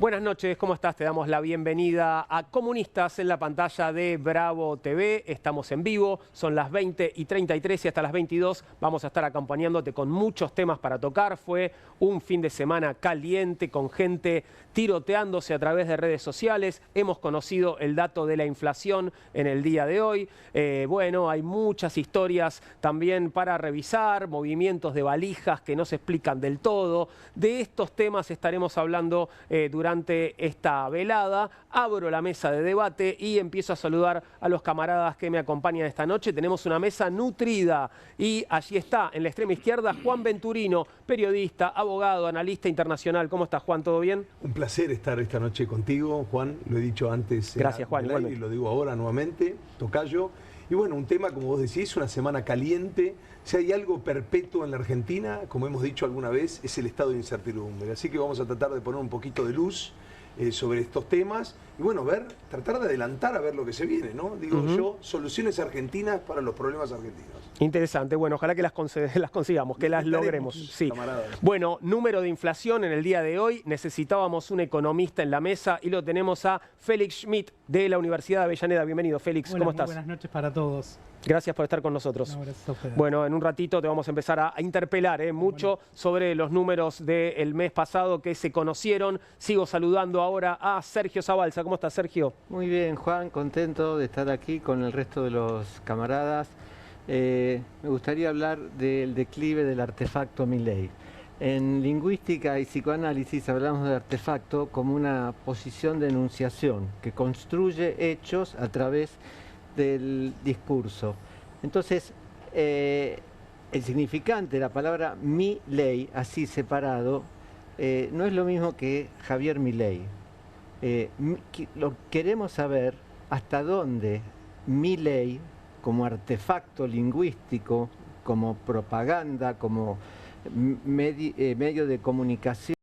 Buenas noches, ¿cómo estás? Te damos la bienvenida a Comunistas en la pantalla de Bravo TV. Estamos en vivo, son las 20:33 y hasta las 22 vamos a estar acompañándote con muchos temas para tocar. Fue un fin de semana caliente con gente tiroteándose a través de redes sociales. Hemos conocido el dato de la inflación en el día de hoy. Bueno, hay muchas historias también para revisar, movimientos de valijas que no se explican del todo. De estos temas estaremos hablando durante esta velada. Abro la mesa de debate y empiezo a saludar a los camaradas que me acompañan esta noche. Tenemos una mesa nutrida y allí está, en la extrema izquierda, Juan Venturino, periodista, abogado, analista internacional. ¿Cómo estás, Juan? ¿Todo bien? Un placer estar esta noche contigo, Juan. Lo he dicho antes. Gracias, Juan. Y lo digo ahora nuevamente, tocayo. Y bueno, un tema, como vos decís, una semana caliente. Si hay algo perpetuo en la Argentina, como hemos dicho alguna vez, es el estado de incertidumbre. Así que vamos a tratar de poner un poquito de luz sobre estos temas y bueno, tratar de adelantar a ver lo que se viene, ¿no? Digo yo, soluciones argentinas para los problemas argentinos. Interesante, bueno, ojalá que las consigamos, que las logremos. Sí. Bueno, número de inflación en el día de hoy, necesitábamos un economista en la mesa y lo tenemos a Félix Schmidt de la Universidad de Avellaneda. Bienvenido, Félix. Hola, ¿cómo estás? Buenas noches para todos. Gracias por estar con nosotros. No, gracias a ustedes. Bueno, en un ratito te vamos a empezar a interpelar mucho sobre los números del mes pasado que se conocieron. Sigo saludando ahora a Sergio Zabalza. ¿Cómo estás, Sergio? Muy bien, Juan, contento de estar aquí con el resto de los camaradas. Me gustaría hablar del declive del artefacto Milei. En lingüística y psicoanálisis hablamos de artefacto como una posición de enunciación que construye hechos a través del discurso. Entonces, el significante de la palabra Milei, así separado, no es lo mismo que Javier Milei. Queremos saber hasta dónde Milei, como artefacto lingüístico, como propaganda, como medio de comunicación,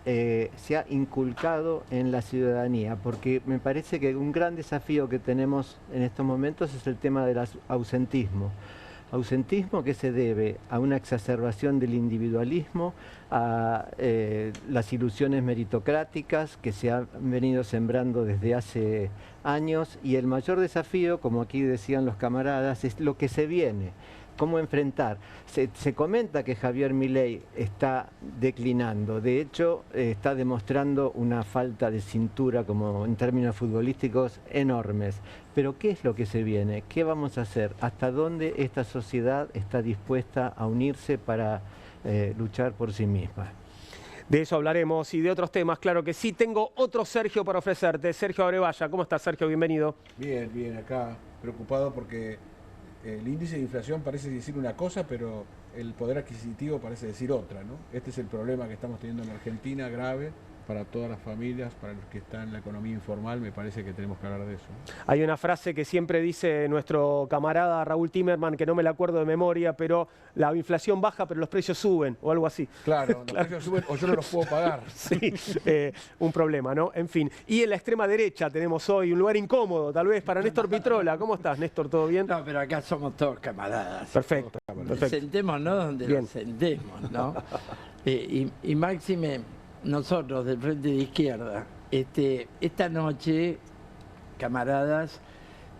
se ha inculcado en la ciudadanía, porque me parece que un gran desafío que tenemos en estos momentos es el tema del ausentismo. Ausentismo que se debe a una exacerbación del individualismo, a las ilusiones meritocráticas que se han venido sembrando desde hace años, y el mayor desafío, como aquí decían los camaradas, es lo que se viene. ¿Cómo enfrentar? Se comenta que Javier Milei está declinando, de hecho está demostrando una falta de cintura, como en términos futbolísticos, enormes. Pero ¿qué es lo que se viene? ¿Qué vamos a hacer? ¿Hasta dónde esta sociedad está dispuesta a unirse para luchar por sí misma? De eso hablaremos y de otros temas, claro que sí. Tengo otro Sergio para ofrecerte, Sergio Abrevaya. ¿Cómo estás, Sergio? Bienvenido. Bien, bien, acá preocupado porque el índice de inflación parece decir una cosa, pero el poder adquisitivo parece decir otra, ¿no? Este es el problema que estamos teniendo en Argentina, grave, para todas las familias, para los que están en la economía informal. Me parece que tenemos que hablar de eso. Hay una frase que siempre dice nuestro camarada Raúl Timerman, que no me la acuerdo de memoria, pero la inflación baja, pero los precios suben, o algo así. Claro, los precios suben o yo no los puedo pagar. Sí, un problema, ¿no? En fin. Y en la extrema derecha tenemos hoy un lugar incómodo, tal vez, para Néstor Pitrola. ¿Cómo estás, Néstor? ¿Todo bien? No, pero acá somos todos camaradas. Perfecto. Sentémonos donde Bien. nos sentemos, ¿no? Y máxime, nosotros del Frente de Izquierda, esta noche, camaradas,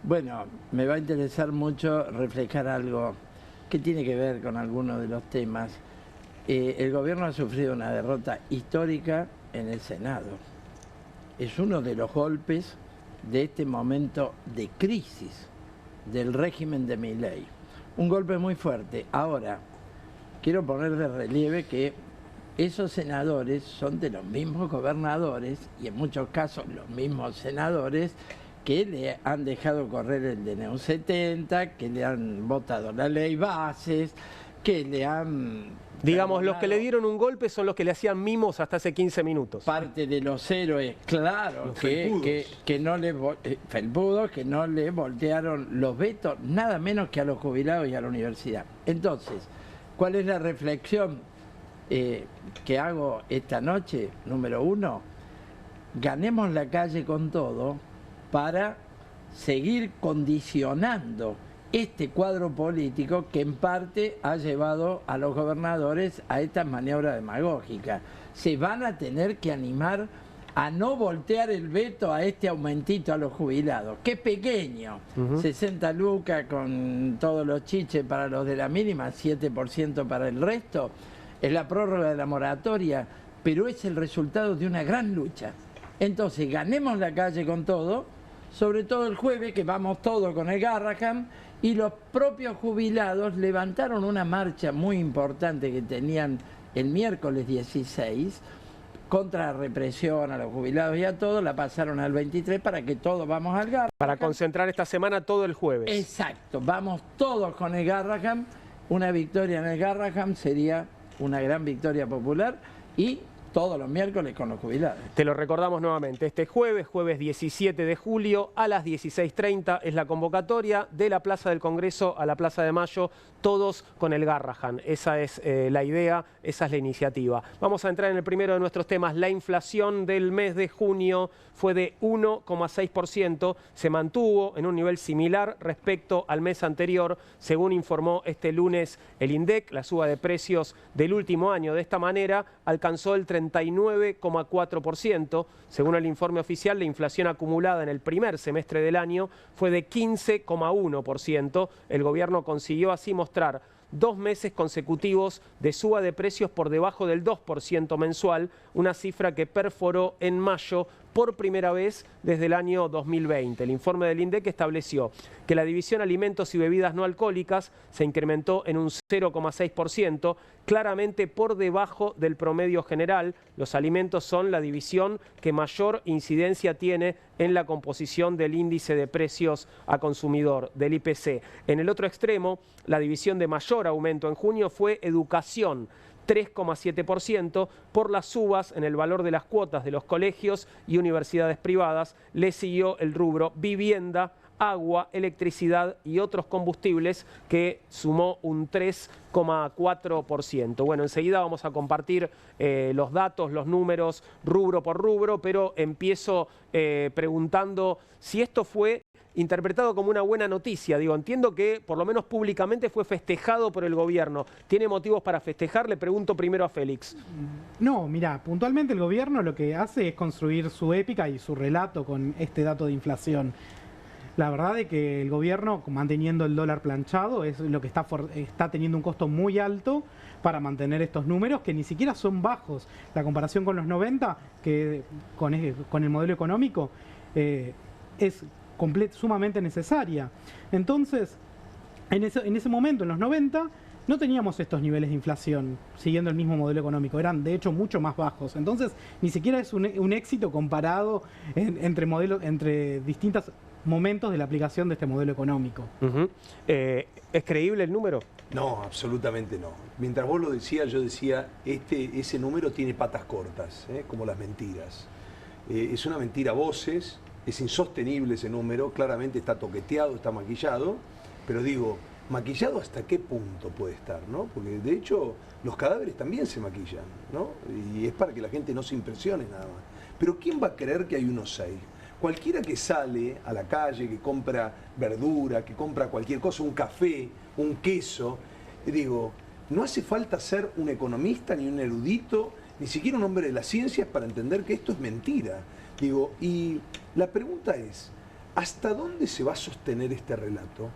bueno, me va a interesar mucho reflejar algo que tiene que ver con algunos de los temas. El gobierno ha sufrido una derrota histórica en el Senado. Es uno de los golpes de este momento de crisis del régimen de Milei. Un golpe muy fuerte. Ahora, quiero poner de relieve que esos senadores son de los mismos gobernadores y en muchos casos los mismos senadores que le han dejado correr el DNU 70, que le han votado la ley bases, que le han... Digamos, los que le dieron un golpe son los que le hacían mimos hasta hace 15 minutos. Parte de los héroes, claro, que no le felpudos, que no le voltearon los vetos, nada menos que a los jubilados y a la universidad. Entonces, ¿cuál es la reflexión que hago esta noche? Número uno, ganemos la calle con todo para seguir condicionando este cuadro político que en parte ha llevado a los gobernadores a estas maniobras demagógicas. Se van a tener que animar a no voltear el veto a este aumentito a los jubilados, que es pequeño, 60 lucas con todos los chiches para los de la mínima, 7% para el resto, es la prórroga de la moratoria, pero es el resultado de una gran lucha. Entonces, ganemos la calle con todo, sobre todo el jueves, que vamos todos con el Garrahan, y los propios jubilados levantaron una marcha muy importante que tenían el miércoles 16, contra la represión a los jubilados y a todos, la pasaron al 23 para que todos vamos al Garrahan. Para concentrar esta semana todo el jueves. Exacto, vamos todos con el Garrahan. Una victoria en el Garrahan sería una gran victoria popular y todos los miércoles con los jubilados. Te lo recordamos nuevamente, este jueves 17 de julio a las 16:30 es la convocatoria de la Plaza del Congreso a la Plaza de Mayo, todos con el Garrahan. Esa es la idea, esa es la iniciativa. Vamos a entrar en el primero de nuestros temas. La inflación del mes de junio fue de 1,6%, se mantuvo en un nivel similar respecto al mes anterior, según informó este lunes el INDEC. La suba de precios del último año de esta manera alcanzó el 39,4%. Según el informe oficial, la inflación acumulada en el primer semestre del año fue de 15,1%. El gobierno consiguió así mostrar 2 meses consecutivos de suba de precios por debajo del 2% mensual, una cifra que perforó en mayo por primera vez desde el año 2020. El informe del INDEC estableció que la división alimentos y bebidas no alcohólicas se incrementó en un 0,6%, claramente por debajo del promedio general. Los alimentos son la división que mayor incidencia tiene en la composición del índice de precios a consumidor, del IPC. En el otro extremo, la división de mayor aumento en junio fue educación, 3,7%, por las subas en el valor de las cuotas de los colegios y universidades privadas. Le siguió el rubro vivienda, agua, electricidad y otros combustibles, que sumó un 3,4%. Bueno, enseguida vamos a compartir los datos, los números, rubro por rubro, pero empiezo preguntando si esto fue interpretado como una buena noticia. Digo, entiendo que por lo menos públicamente fue festejado por el gobierno. ¿Tiene motivos para festejar? Le pregunto primero a Félix. No, mira, puntualmente el gobierno lo que hace es construir su épica y su relato con este dato de inflación. La verdad es que el gobierno, manteniendo el dólar planchado, es lo que está teniendo un costo muy alto para mantener estos números que ni siquiera son bajos. La comparación con los 90, que con el modelo económico, es sumamente necesaria. Entonces, en ese momento, en los 90, no teníamos estos niveles de inflación siguiendo el mismo modelo económico, eran de hecho mucho más bajos. Entonces, ni siquiera es un éxito comparado entre distintos momentos de la aplicación de este modelo económico. ¿Es creíble el número? No, absolutamente no. Mientras vos lo decías, yo decía, ese número tiene patas cortas, como las mentiras. Es una mentira a voces. Es insostenible ese número, claramente está toqueteado, está maquillado, pero digo, ¿maquillado hasta qué punto puede estar? ¿No? Porque de hecho los cadáveres también se maquillan, ¿no? Y es para que la gente no se impresione nada más. Pero ¿quién va a creer que hay unos 6? Cualquiera que sale a la calle, que compra verdura, que compra cualquier cosa, un café, un queso, digo, no hace falta ser un economista, ni un erudito, ni siquiera un hombre de las ciencias para entender que esto es mentira. Digo, y la pregunta es, ¿hasta dónde se va a sostener este relato?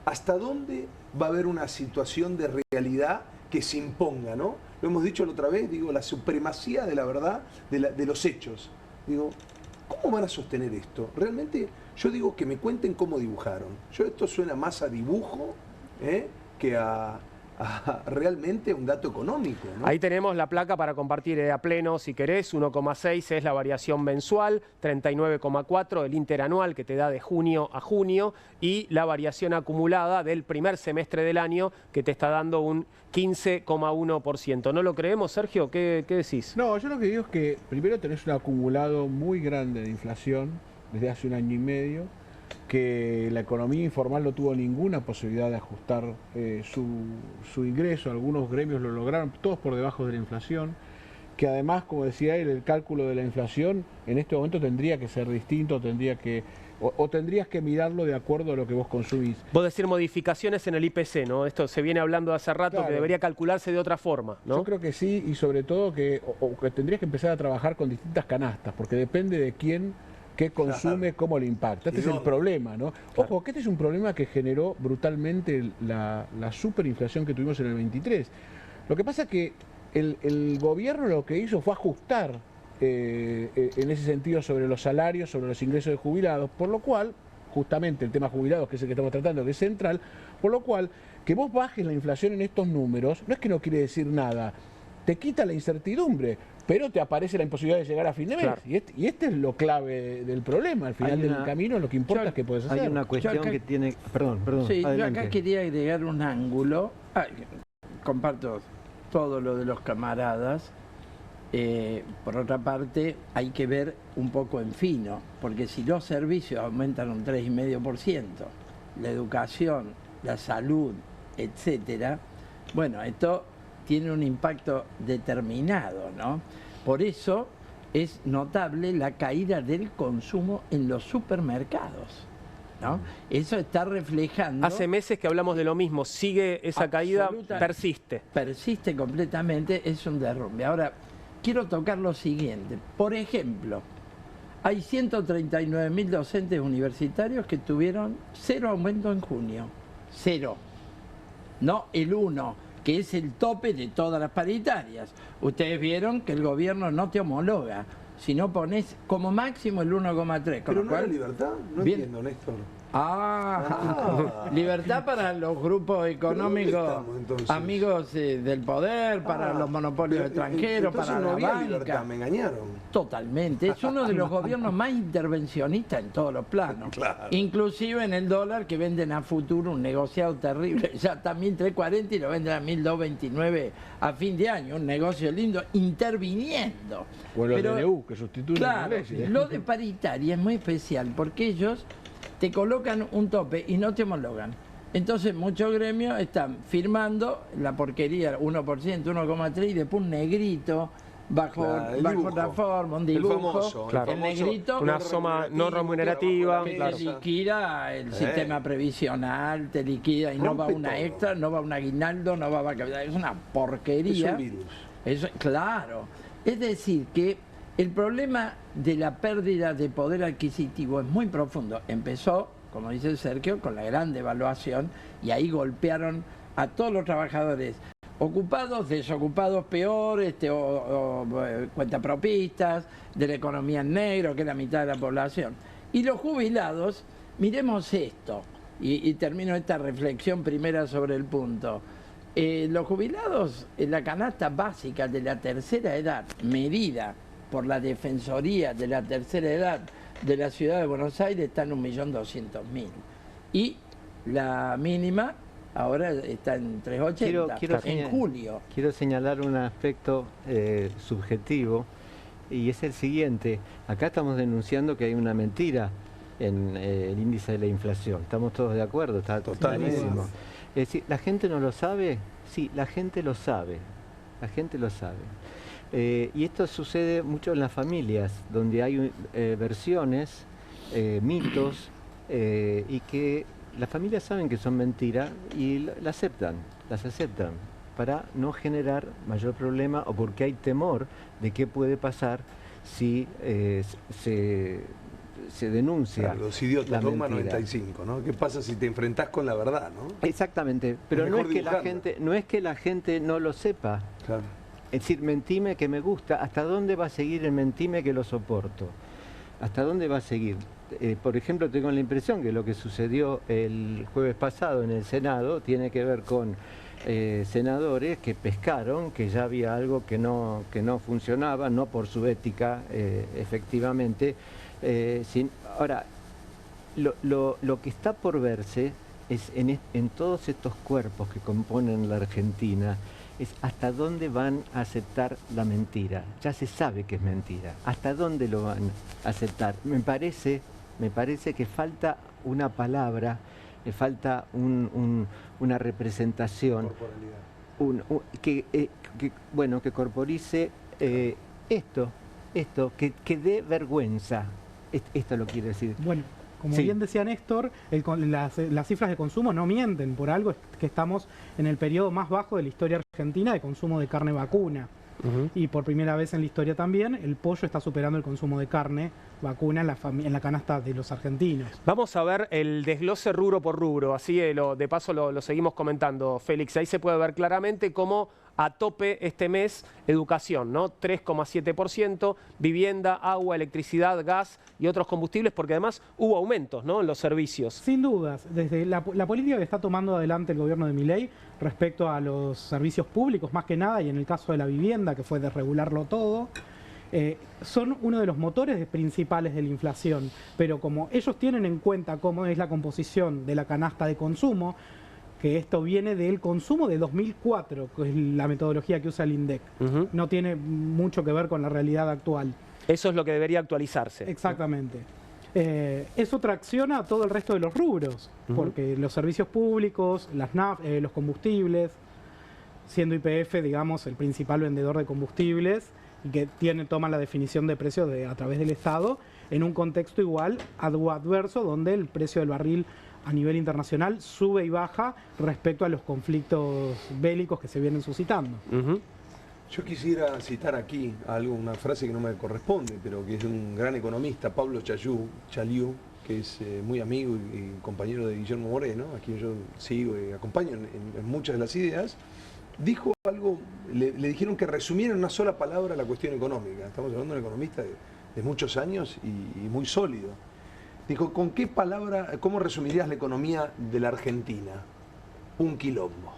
¿Hasta dónde va a haber una situación de realidad que se imponga, ¿no? Lo hemos dicho la otra vez, digo, la supremacía de la verdad, de los hechos. Digo, ¿cómo van a sostener esto? Realmente, yo digo que me cuenten cómo dibujaron. Esto suena más a dibujo que a realmente un dato económico, ¿no? Ahí tenemos la placa para compartir a pleno, si querés. 1,6 es la variación mensual, 39,4 el interanual que te da de junio a junio, y la variación acumulada del primer semestre del año que te está dando un 15,1%. ¿No lo creemos, Sergio? ¿Qué decís? No, yo lo que digo es que primero tenés un acumulado muy grande de inflación desde hace un año y medio, que la economía informal no tuvo ninguna posibilidad de ajustar su ingreso. Algunos gremios lo lograron, todos por debajo de la inflación, que además, como decía él, el cálculo de la inflación en este momento tendría que ser distinto, tendría que O tendrías que mirarlo de acuerdo a lo que vos consumís. Vos decir modificaciones en el IPC, ¿no? Esto se viene hablando hace rato, Claro. que debería calcularse de otra forma, ¿no? Yo creo que sí, y sobre todo que tendrías que empezar a trabajar con distintas canastas, porque depende de quién, qué consume, cómo le impacta. Este ¿Y es el dónde? problema, ¿no? Ojo, que este es un problema que generó brutalmente la superinflación que tuvimos en el 23. Lo que pasa es que el gobierno lo que hizo fue ajustar en ese sentido sobre los salarios, sobre los ingresos de jubilados, por lo cual, justamente el tema jubilados, que es el que estamos tratando, que es central, por lo cual, que vos bajes la inflación en estos números, no es que no quiere decir nada, te quita la incertidumbre, pero te aparece la imposibilidad de llegar a fin de mes. Claro. Y este es lo clave del problema. Al final Hay del una- camino lo que importa yo- es que puedes hacer. Hay una cuestión acá- que tiene... Perdón, Sí, yo adelante. acá quería agregar un ángulo. Comparto todo lo de los camaradas. Por otra parte, hay que ver un poco en fino, porque si los servicios aumentan un 3,5%, la educación, la salud, etcétera, bueno, esto tiene un impacto determinado, ¿no? Por eso es notable la caída del consumo en los supermercados, ¿no? Eso está reflejando... Hace meses que hablamos de lo mismo, sigue esa caída, Absoluta- persiste. persiste completamente, es un derrumbe. Ahora, quiero tocar lo siguiente. Por ejemplo, hay 139.000 docentes universitarios que tuvieron 0 aumento en junio. 0. No el 1, que es el tope de todas las paritarias. Ustedes vieron que el gobierno no te homologa, si no pones como máximo el 1,3. con ¿Pero lo no era cual- libertad? No Bien. entiendo, Néstor. Libertad para los grupos económicos, estamos, entonces? amigos del poder, para los monopolios Pero, extranjeros, entonces para no la había banca. libertad, me engañaron. Totalmente, es uno de los gobiernos más intervencionistas en todos los planos. Claro. Inclusive en el dólar, que venden a futuro un negociado terrible, ya está a 1.340 y lo venden a 1.229 a fin de año, un negocio lindo, interviniendo. O en los Pero, DNU, que sustituyen a claro, la ley. lo de paritaria es muy especial, porque ellos te colocan un tope y no te homologan. Entonces muchos gremios están firmando la porquería, 1%, 1,3% y después un negrito bajo, Claro, el bajo dibujo. la forma, un El dibujo, famoso, el Claro. el famoso negrito Una soma no remunerativa, que claro. te liquida el sistema previsional, te liquida y no va Rompe una todo. extra, no va un aguinaldo, no va vaca, es una Es porquería. un virus. Claro. Es decir, que el problema de la pérdida de poder adquisitivo es muy profundo. Empezó, como dice Sergio, con la gran devaluación y ahí golpearon a todos los trabajadores ocupados, desocupados peor, cuentapropistas, de la economía en negro, que es la mitad de la población. Y los jubilados, miremos esto, y termino esta reflexión primera sobre el punto. Los jubilados en la canasta básica de la tercera edad, medida por la Defensoría de la Tercera Edad de la Ciudad de Buenos Aires, está en 1.200.000. Y la mínima ahora está en 380, en julio. Quiero señalar un aspecto subjetivo, y es el siguiente. Acá estamos denunciando que hay una mentira en el índice de la inflación. Estamos todos de acuerdo, está Totalmente. clarísimo. Es decir, ¿la gente no lo sabe? Sí, la gente lo sabe. La gente lo sabe. Y esto sucede mucho en las familias, donde hay versiones, mitos, y que las familias saben que son mentiras y las aceptan, para no generar mayor problema o porque hay temor de qué puede pasar si se denuncia. Claro, los idiotas, la Dogma mentira. 95, ¿no? ¿Qué pasa si te enfrentás con la verdad, no? Exactamente, pero no mejor es que dibujando. no es que la gente no lo sepa. Claro. Es decir, mentime que me gusta, ¿hasta dónde va a seguir el mentime que lo soporto? ¿Hasta dónde va a seguir? Por ejemplo, tengo la impresión que lo que sucedió el jueves pasado en el Senado tiene que ver con senadores que pescaron, que ya había algo que no funcionaba, no por su ética, efectivamente. Ahora, lo que está por verse es en todos estos cuerpos que componen la Argentina, es hasta dónde van a aceptar la mentira. Ya se sabe que es mentira. ¿Hasta dónde lo van a aceptar? Me parece que falta una palabra, le falta una representación, que corporice esto, que dé vergüenza. Esto lo quiero decir. Bueno, Como Sí. bien decía Néstor, las cifras de consumo no mienten, por algo es que estamos en el periodo más bajo de la historia argentina de consumo de carne vacuna. Y por primera vez en la historia también, el pollo está superando el consumo de carne vacuna en la canasta de los argentinos. Vamos a ver el desglose rubro por rubro, así de paso lo seguimos comentando, Félix. Ahí se puede ver claramente cómo a tope este mes educación, ¿no? 3,7%, vivienda, agua, electricidad, gas y otros combustibles, porque además hubo aumentos, ¿no?, en los servicios. Sin dudas, desde la política que está tomando adelante el gobierno de Milei respecto a los servicios públicos, más que nada, y en el caso de la vivienda, que fue desregularlo todo, son uno de los motores principales de la inflación. Pero como ellos tienen en cuenta cómo es la composición de la canasta de consumo, que esto viene del consumo de 2004, que es la metodología que usa el INDEC. No tiene mucho que ver con la realidad actual. Eso es lo que debería actualizarse. Exactamente. Eso tracciona a todo el resto de los rubros, porque los servicios públicos, los combustibles, siendo YPF, digamos, el principal vendedor de combustibles, y que toma la definición de precios a través del Estado, en un contexto igual algo adverso, donde el precio del barril a nivel internacional sube y baja respecto a los conflictos bélicos que se vienen suscitando. Yo quisiera citar aquí una frase que no me corresponde, pero que es de un gran economista, Pablo Chaliú, que es muy amigo y compañero de Guillermo Moreno, a quien yo sigo y acompaño en muchas de las ideas. Dijo algo, le dijeron que resumiera en una sola palabra la cuestión económica. Estamos hablando de un economista de muchos años y muy sólido. Dijo, ¿con qué palabra, cómo resumirías la economía de la Argentina? Un quilombo.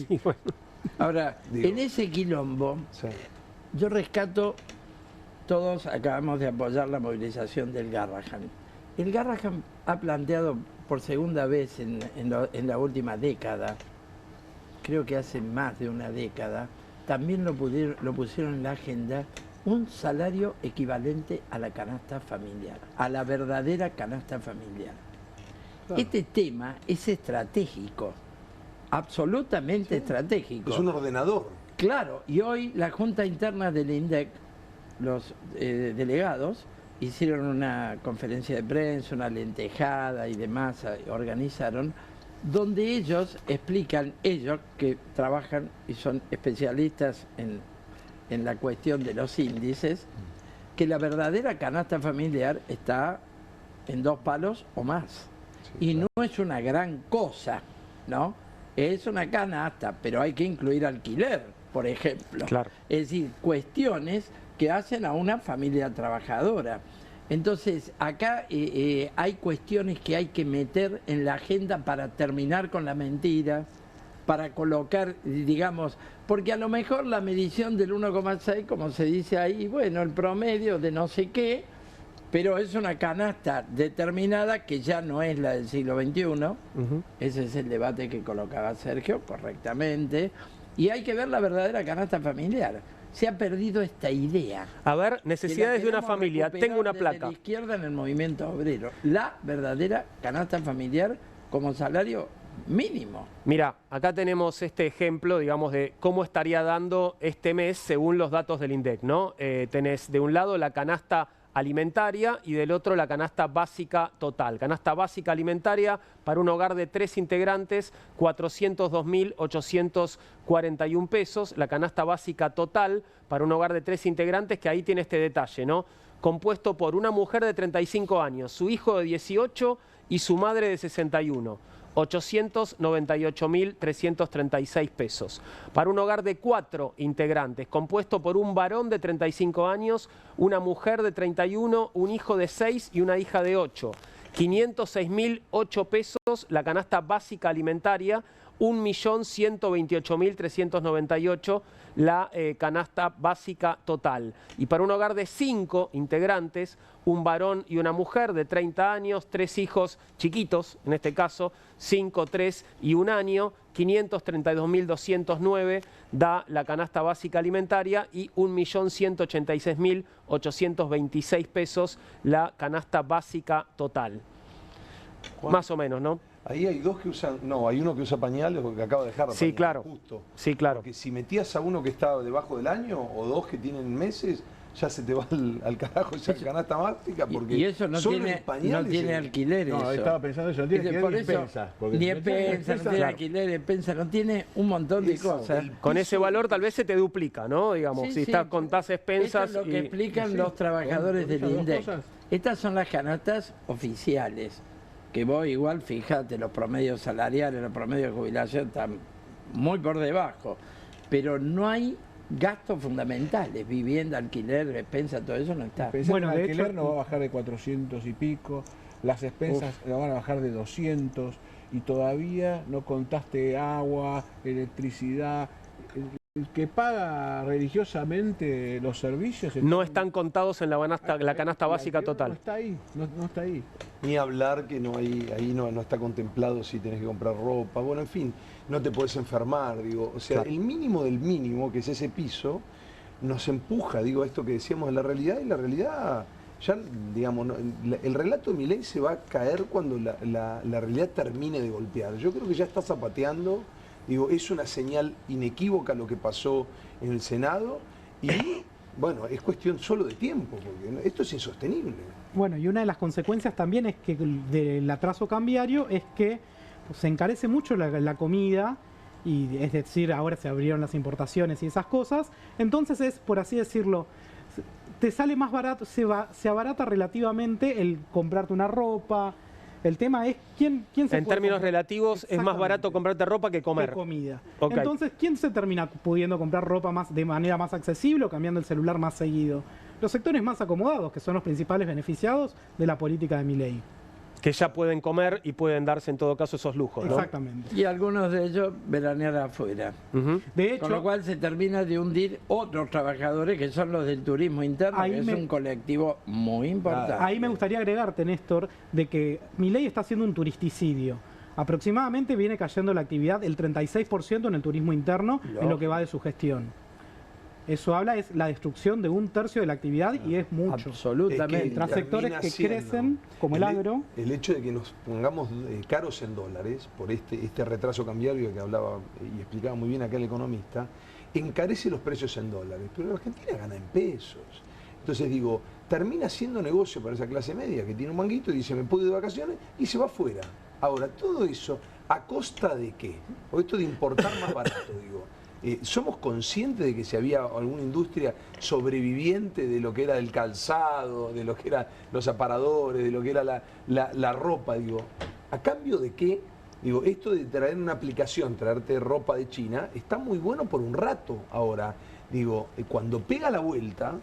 Y bueno, Ahora, Digo. en ese quilombo, Sí. yo rescato, todos acabamos de apoyar la movilización del Garrahan. El Garrahan ha planteado por segunda vez en la última década, creo que hace más de una década, también lo pusieron en la agenda, un salario equivalente a la canasta familiar, a la verdadera canasta familiar. Claro. Este tema es estratégico, absolutamente estratégico. Es un ordenador. Claro, y hoy la Junta Interna del INDEC, los delegados, hicieron una conferencia de prensa, una lentejada y demás, organizaron, donde ellos explican, ellos que trabajan y son especialistas en la cuestión de los índices, que la verdadera canasta familiar está en 2 palos o más. Sí, Y claro. no es una gran cosa, ¿no? Es una canasta, pero hay que incluir alquiler, por ejemplo. Claro. Es decir, cuestiones que hacen a una familia trabajadora. Entonces, acá hay cuestiones que hay que meter en la agenda para terminar con la mentira, para colocar, digamos, porque a lo mejor la medición del 1,6, como se dice ahí, bueno, el promedio de no sé qué, pero es una canasta determinada que ya no es la del siglo XXI. Ese es el debate que colocaba Sergio correctamente. Y hay que ver la verdadera canasta familiar. Se ha perdido esta idea. a ver, necesidades que de la una queremos familia. recuperar Tengo una desde placa. la izquierda en el movimiento obrero. La verdadera canasta familiar como salario mínimo. Mira, acá tenemos este ejemplo, digamos, de cómo estaría dando este mes según los datos del INDEC, ¿no? Tenés de un lado la canasta alimentaria y del otro la canasta básica total. Canasta básica alimentaria para un hogar de 3 integrantes, 402.841 pesos. La canasta básica total para un hogar de 3 integrantes, que ahí tiene este detalle, ¿no? Compuesto por una mujer de 35 años, su hijo de 18 y su madre de 61. 898.336 pesos. Para un hogar de 4 integrantes, compuesto por un varón de 35 años, una mujer de 31, un hijo de 6 y una hija de 8. 506.008 pesos la canasta básica alimentaria, 1.128.398 la canasta básica total. Y para un hogar de 5 integrantes, un varón y una mujer de 30 años, 3 hijos chiquitos, en este caso, 5, 3 y 1 año, 532.209 da la canasta básica alimentaria y 1.186.826 pesos la canasta básica total. Juan, Más o menos, ¿no? Ahí hay dos que usan, no, hay uno que usa pañales porque acaba de dejar Sí, pañales, claro. justo. Sí, claro. Porque si metías a uno que está debajo del año o dos que tienen meses, ya se te va al carajo esa canasta básica, porque Y eso no solo tiene, en pañales no tiene se- alquiler. No, eso. estaba pensando eso, no tiene Por alquiler ni eso, expensa, porque ni si no tiene expensa, no expensa, tiene claro. alquiler, expensa, no tiene un montón de Eso, cosas. el Con ese piso- valor tal vez se te duplica, ¿no? Digamos, Sí, si sí. estás con tasas expensas. Eso es lo que y- explican Sí, los trabajadores con del esas dos INDEC. cosas. Estas son las canastas oficiales, que vos igual, fíjate, los promedios salariales, los promedios de jubilación están muy por debajo, pero no hay gastos fundamentales, vivienda, alquiler, despensa, todo eso no está. Pensé Bueno, que el de alquiler hecho- no va a bajar de 400 y pico, las expensas no van a bajar de 200 y todavía no contaste agua, electricidad. El que paga religiosamente los servicios No están contados en la canasta el básica alquiler total. No está ahí, no está ahí. Ni hablar que no hay, ahí no está contemplado si tenés que comprar ropa, bueno, en fin, no te podés enfermar, digo, o sea, Claro. el mínimo del mínimo, que es ese piso, nos empuja, digo, a esto que decíamos de la realidad, y la realidad, ya, digamos, el relato de Milei se va a caer cuando la realidad termine de golpear. Yo creo que ya está zapateando, digo, es una señal inequívoca lo que pasó en el Senado, y bueno, es cuestión solo de tiempo, porque esto es insostenible. Bueno, y una de las consecuencias también es que del atraso cambiario es que pues, se encarece mucho la comida, y es decir, ahora se abrieron las importaciones y esas cosas, entonces es, por así decirlo, te sale más barato, se abarata relativamente el comprarte una ropa. El tema es quién se En puede términos comprar? relativos, es más barato Exactamente. comprarte ropa que comer. Que comida. Ok. Entonces, ¿quién se termina pudiendo comprar ropa más de manera más accesible o cambiando el celular más seguido? Los sectores más acomodados, que son los principales beneficiados de la política de Milei. Que ya pueden comer y pueden darse en todo caso esos lujos, ¿no? Exactamente. Y algunos de ellos veranear afuera. Ujú. De Con lo hecho, cual se termina de hundir otros trabajadores que son los del turismo interno, Ahí que es me- un colectivo muy importante. ahí me gustaría agregarte, Néstor, de que Milei está haciendo un turisticidio. Aproximadamente viene cayendo la actividad el 36% en el turismo interno en lo que va de su gestión. Eso habla es la destrucción de 1/3 de la actividad y es mucho. Absolutamente. Es Tras sectores termina que siendo crecen, como el agro. El hecho de que nos pongamos caros en dólares por este retraso cambiario que hablaba y explicaba muy bien acá el economista, encarece los precios en dólares, pero la Argentina gana en pesos. Entonces digo, termina siendo negocio para esa clase media que tiene un manguito y dice, me puedo ir de vacaciones y se va afuera. Ahora, todo eso, ¿a costa de qué? O esto de importar más barato, digo. ¿Somos conscientes de que si había alguna industria sobreviviente de lo que era el calzado, de lo que eran los aparadores, de lo que era la ropa? Digo, ¿a cambio de qué? Digo, esto de traer una aplicación, traerte ropa de China, está muy bueno por un rato. Ahora, digo, cuando pega la vuelta, vos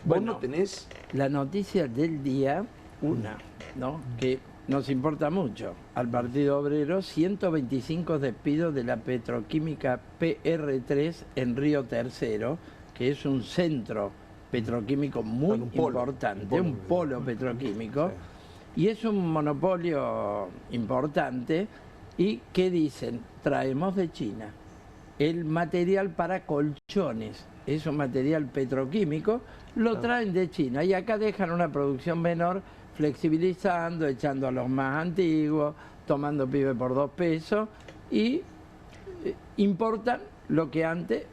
Bueno. no tenés... La noticia del día, una, ¿no? Que nos importa mucho. Al Partido Obrero, 125 despidos de la petroquímica PR3 en Río Tercero, que es un centro petroquímico muy Un polo, importante, un polo petroquímico, y es un monopolio importante. ¿Y qué dicen? Traemos de China el material para colchones, es un material petroquímico, lo traen de China y acá dejan una producción menor, flexibilizando, echando a los más antiguos, tomando pibe por 2 pesos y importan lo que antes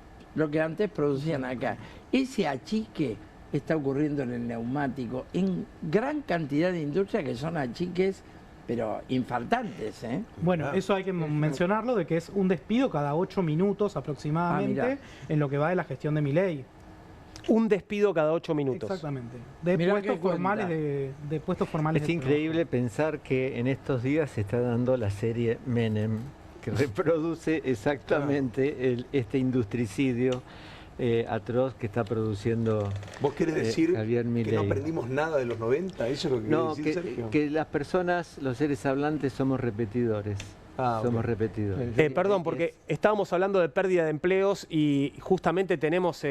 producían acá. Ese achique está ocurriendo en el neumático, en gran cantidad de industrias que son achiques, pero infartantes, ¿eh? Bueno, Claro. eso hay que mencionarlo, de que es un despido cada 8 minutos aproximadamente mirá. en lo que va de la gestión de Milei. Un despido cada 8 minutos. Exactamente. De Mirá puestos qué cuenta. formales de puestos formales. Es de increíble pensar que en estos días se está dando la serie Menem, que reproduce exactamente este industricidio atroz que está produciendo ¿Vos querés decir Javier que no Milei. aprendimos nada de los 90? ¿Eso es lo que No, querés decir, Sergio? que las personas, los seres hablantes, somos repetidores. Ah, Somos ok. repetidores. Perdón, porque estábamos hablando de pérdida de empleos y justamente tenemos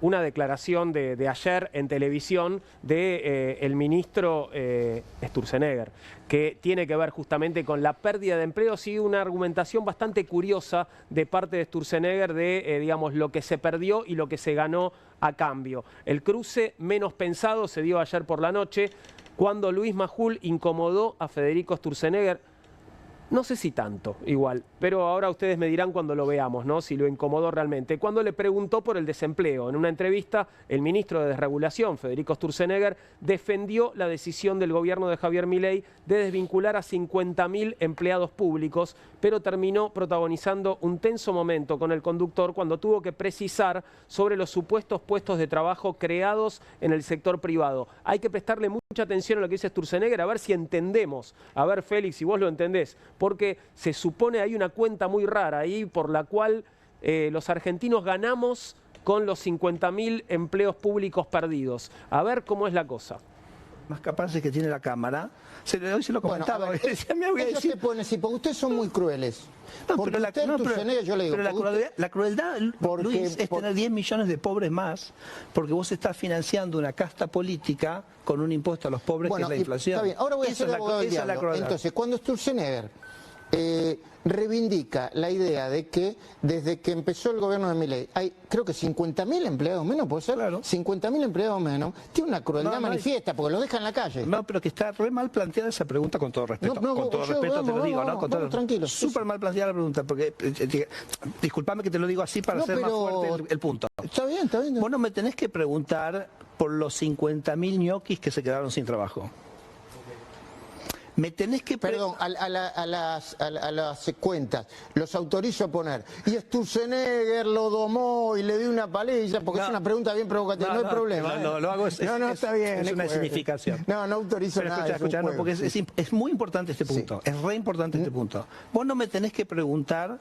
una declaración de ayer en televisión de el ministro Sturzenegger, que tiene que ver justamente con la pérdida de empleos y una argumentación bastante curiosa de parte de Sturzenegger de, digamos, lo que se perdió y lo que se ganó a cambio. El cruce menos pensado se dio ayer por la noche cuando Luis Majul incomodó a Federico Sturzenegger. No sé si tanto, igual, pero ahora ustedes me dirán cuando lo veamos, ¿no? Si lo incomodó realmente. Cuando le preguntó por el desempleo, en una entrevista, el ministro de Desregulación, Federico Sturzenegger, defendió la decisión del gobierno de Javier Milei de desvincular a 50.000 empleados públicos, pero terminó protagonizando un tenso momento con el conductor cuando tuvo que precisar sobre los supuestos puestos de trabajo creados en el sector privado. Hay que prestarle mucha atención a lo que dice Sturzenegger, a ver si entendemos. A ver, Félix, si vos lo entendés. Porque se supone hay una cuenta muy rara ahí por la cual los argentinos ganamos con los 50.000 empleos públicos perdidos. A ver cómo es la cosa. Más capaces que tiene la Cámara. Hoy se lo comentaba. Bueno, ellos te pueden decir, porque ustedes son muy crueles. No, Porque pero usted, Sturzenegger, yo le digo, pero la crueldad, porque- Luis, es tener 10 millones de pobres más, porque vos estás financiando una casta política con un impuesto a los pobres que es la y inflación. está bien. Ahora voy a Esa ser es la- abogado del esa es la diablo. crueldad. Entonces, cuando Sturzenegger reivindica la idea de que desde que empezó el gobierno de Milei hay, creo que 50.000 empleados menos, ¿puede ser? Claro. 50.000 empleados menos. Tiene una crueldad No, no hay- manifiesta, porque lo deja en la calle. No, pero que está re mal planteada esa pregunta, con todo respeto. No, con todo yo- respeto te lo vamos, digo, vamos, ¿no? Con todo vamos, tranquilos. Súper mal planteada la pregunta, porque disculpame que te lo digo así para No, hacer más pero- fuerte el punto. Está bien, está bien. Vos no me tenés que preguntar por los 50.000 ñoquis que se quedaron sin trabajo. Me tenés que Perdón, a las cuentas los autorizo a poner. Y Sturzenegger lo domó y le dio una paliza, porque No. es una pregunta bien provocativa, no, hay problema. Lo hago, no, está bien. es una juego. significación. No autorizo Pero nada. escucha, es un no, porque juego. es muy importante este punto, es re importante este punto. Vos no me tenés que preguntar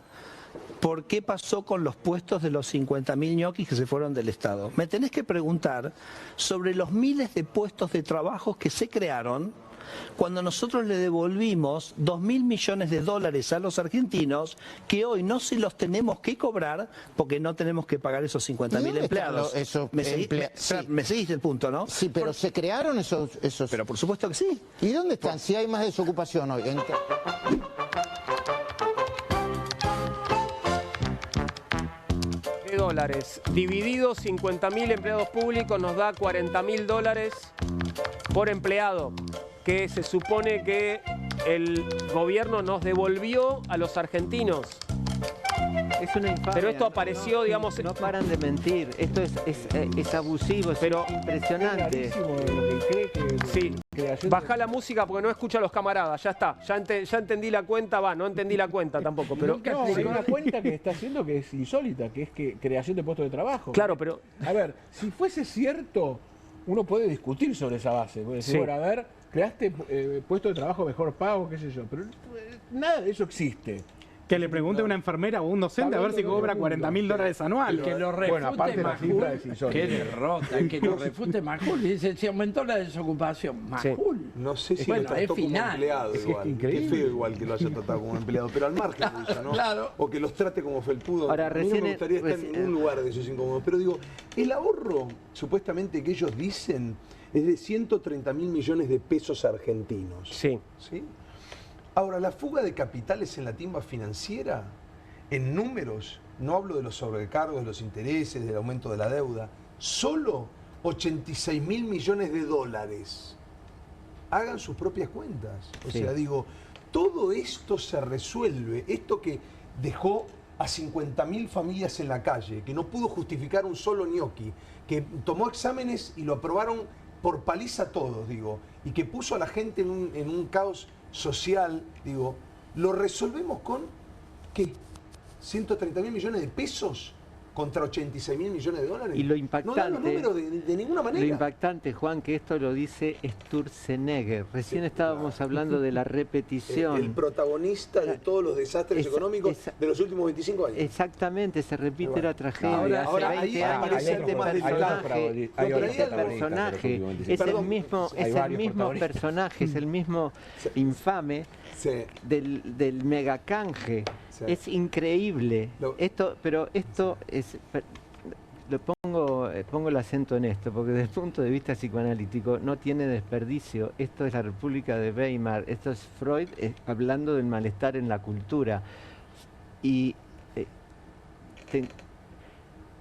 por qué pasó con los puestos de los 50.000 ñoquis que se fueron del Estado. Me tenés que preguntar sobre los miles de puestos de trabajo que se crearon cuando nosotros le devolvimos 2.000 millones de dólares a los argentinos, que hoy no se los tenemos que cobrar porque no tenemos que pagar esos ¿Y 50.000 dónde están empleados. esos ¿Me sí. me seguiste el punto, no? Sí, pero se crearon esos. Pero por supuesto que sí. ¿Y dónde están? Si hay más desocupación hoy. De dólares. Dividido 50.000 empleados públicos nos da 40.000 dólares por empleado, que se supone que el gobierno nos devolvió a los argentinos. Es una infamia. Pero esto apareció, digamos... No paran de mentir. Esto es abusivo, es Pero- impresionante. Sí, baja la música porque no escucha a los camaradas, ya está, ya entendí la cuenta, no entendí la cuenta tampoco, pero... No, hay una cuenta que está haciendo que es insólita, que es que creación de puestos de trabajo. Claro, pero... A ver, si fuese cierto, uno puede discutir sobre esa base. Puede decir, Sí. bueno, a ver, creaste puesto de trabajo mejor pago, qué sé yo, pero nada de eso existe. Que le pregunte a una enfermera o un docente a ver si cobra 40.000 dólares anuales. Que lo refute Bueno, aparte la Majul, cifra es insólita. qué derrota, que lo refute Majul. Dice, si aumentó la desocupación, Majul. No sé si Bueno, lo trató es como final. empleado Es igual. Qué increíble. feo igual que lo haya tratado como empleado, pero al margen de eso, ¿no? Claro. O que los trate como felpudo. Ahora, a mí no recién me gustaría estar recién- en ningún lugar de esos incómodos. Pero digo, el ahorro, supuestamente que ellos dicen, es de 130.000 millones de pesos argentinos. Sí. ¿Sí? Ahora, la fuga de capitales en la timba financiera, en números, no hablo de los sobrecargos, de los intereses, del aumento de la deuda, solo 86.000 millones de dólares. Hagan sus propias cuentas. O Sí. sea, digo, todo esto se resuelve, esto que dejó a 50.000 familias en la calle, que no pudo justificar un solo ñoqui, que tomó exámenes y lo aprobaron por paliza todos, digo, y que puso a la gente en un caos social, digo, lo resolvemos con, ¿qué? 130.000 millones de pesos contra 86.000 millones de dólares. Y lo No dan los impactante, números de ninguna lo manera. impactante, Juan, que esto lo dice Sturzenegger. Recién estábamos hablando de la repetición. El protagonista de todos los desastres económicos de los últimos 25 años. Exactamente, se repite la tragedia. Ahora, Hace ahí 20 años aparece el tema del personaje, ese personaje es el Perdón. mismo, Hay es el varios mismo protagonistas. personaje, es el mismo infame Sí. del megacanje. Sí. Es increíble. Pero esto es... Pongo el acento en esto, porque desde el punto de vista psicoanalítico no tiene desperdicio. Esto es la República de Weimar, esto es Freud hablando del malestar en la cultura. Y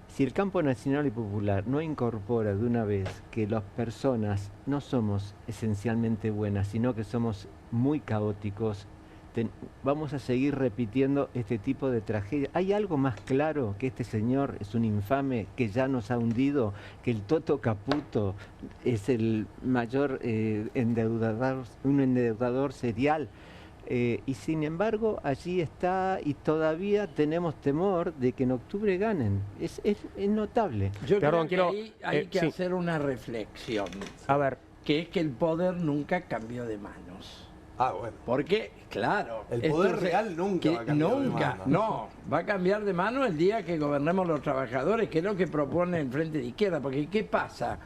si el campo nacional y popular no incorpora de una vez que las personas no somos esencialmente buenas, sino que somos muy caóticos, vamos a seguir repitiendo este tipo de tragedia. ¿Hay algo más claro que este señor es un infame que ya nos ha hundido, que el Toto Caputo es el mayor endeudador, un endeudador serial? Y sin embargo, allí está y todavía tenemos temor de que en octubre ganen. Es notable. Yo Perdón, creo que quiero- hay que sí. hacer una reflexión, A ver, que es que el poder nunca cambió de manos. Ah, bueno. Porque, claro... El poder real nunca va a cambiar de nunca, mano. no, va a cambiar de mano el día que gobernemos los trabajadores, que es lo que propone el Frente de Izquierda. Porque, ¿qué pasa?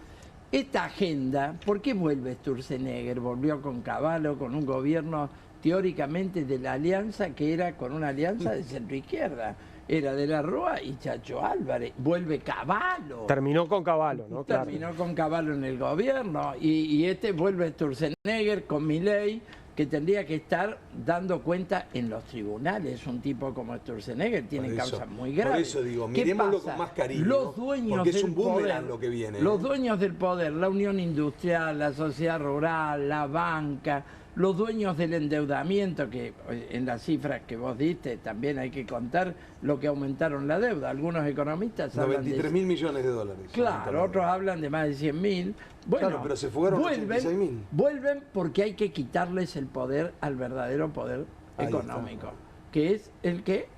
Esta agenda, ¿por qué vuelve Sturzenegger? Volvió con Cavallo, con un gobierno teóricamente de la alianza, que era con una alianza de centro-izquierda. Era de la Rúa y Chacho Álvarez. Vuelve Cavallo. terminó con Cavallo, ¿no? Claro. Terminó con Cavallo en el gobierno y este vuelve Sturzenegger con Milei, que tendría que estar dando cuenta en los tribunales. Es un tipo como Sturzenegger, tiene Por eso- causas muy graves. por eso digo, ¿Qué miremoslo pasa? con más cariño, Los dueños porque es del un boomerang poder, lo que viene, los ¿eh? dueños del poder, la Unión Industrial, la sociedad rural, la banca, los dueños del endeudamiento, que en las cifras que vos diste también hay que contar lo que aumentaron la deuda. Algunos economistas hablan de 93.000 millones de dólares. Claro, otros hablan de más de 100.000. Bueno, Claro, pero se fugaron 86.000. vuelven porque hay que quitarles el poder al verdadero poder Ahí económico, que es el que...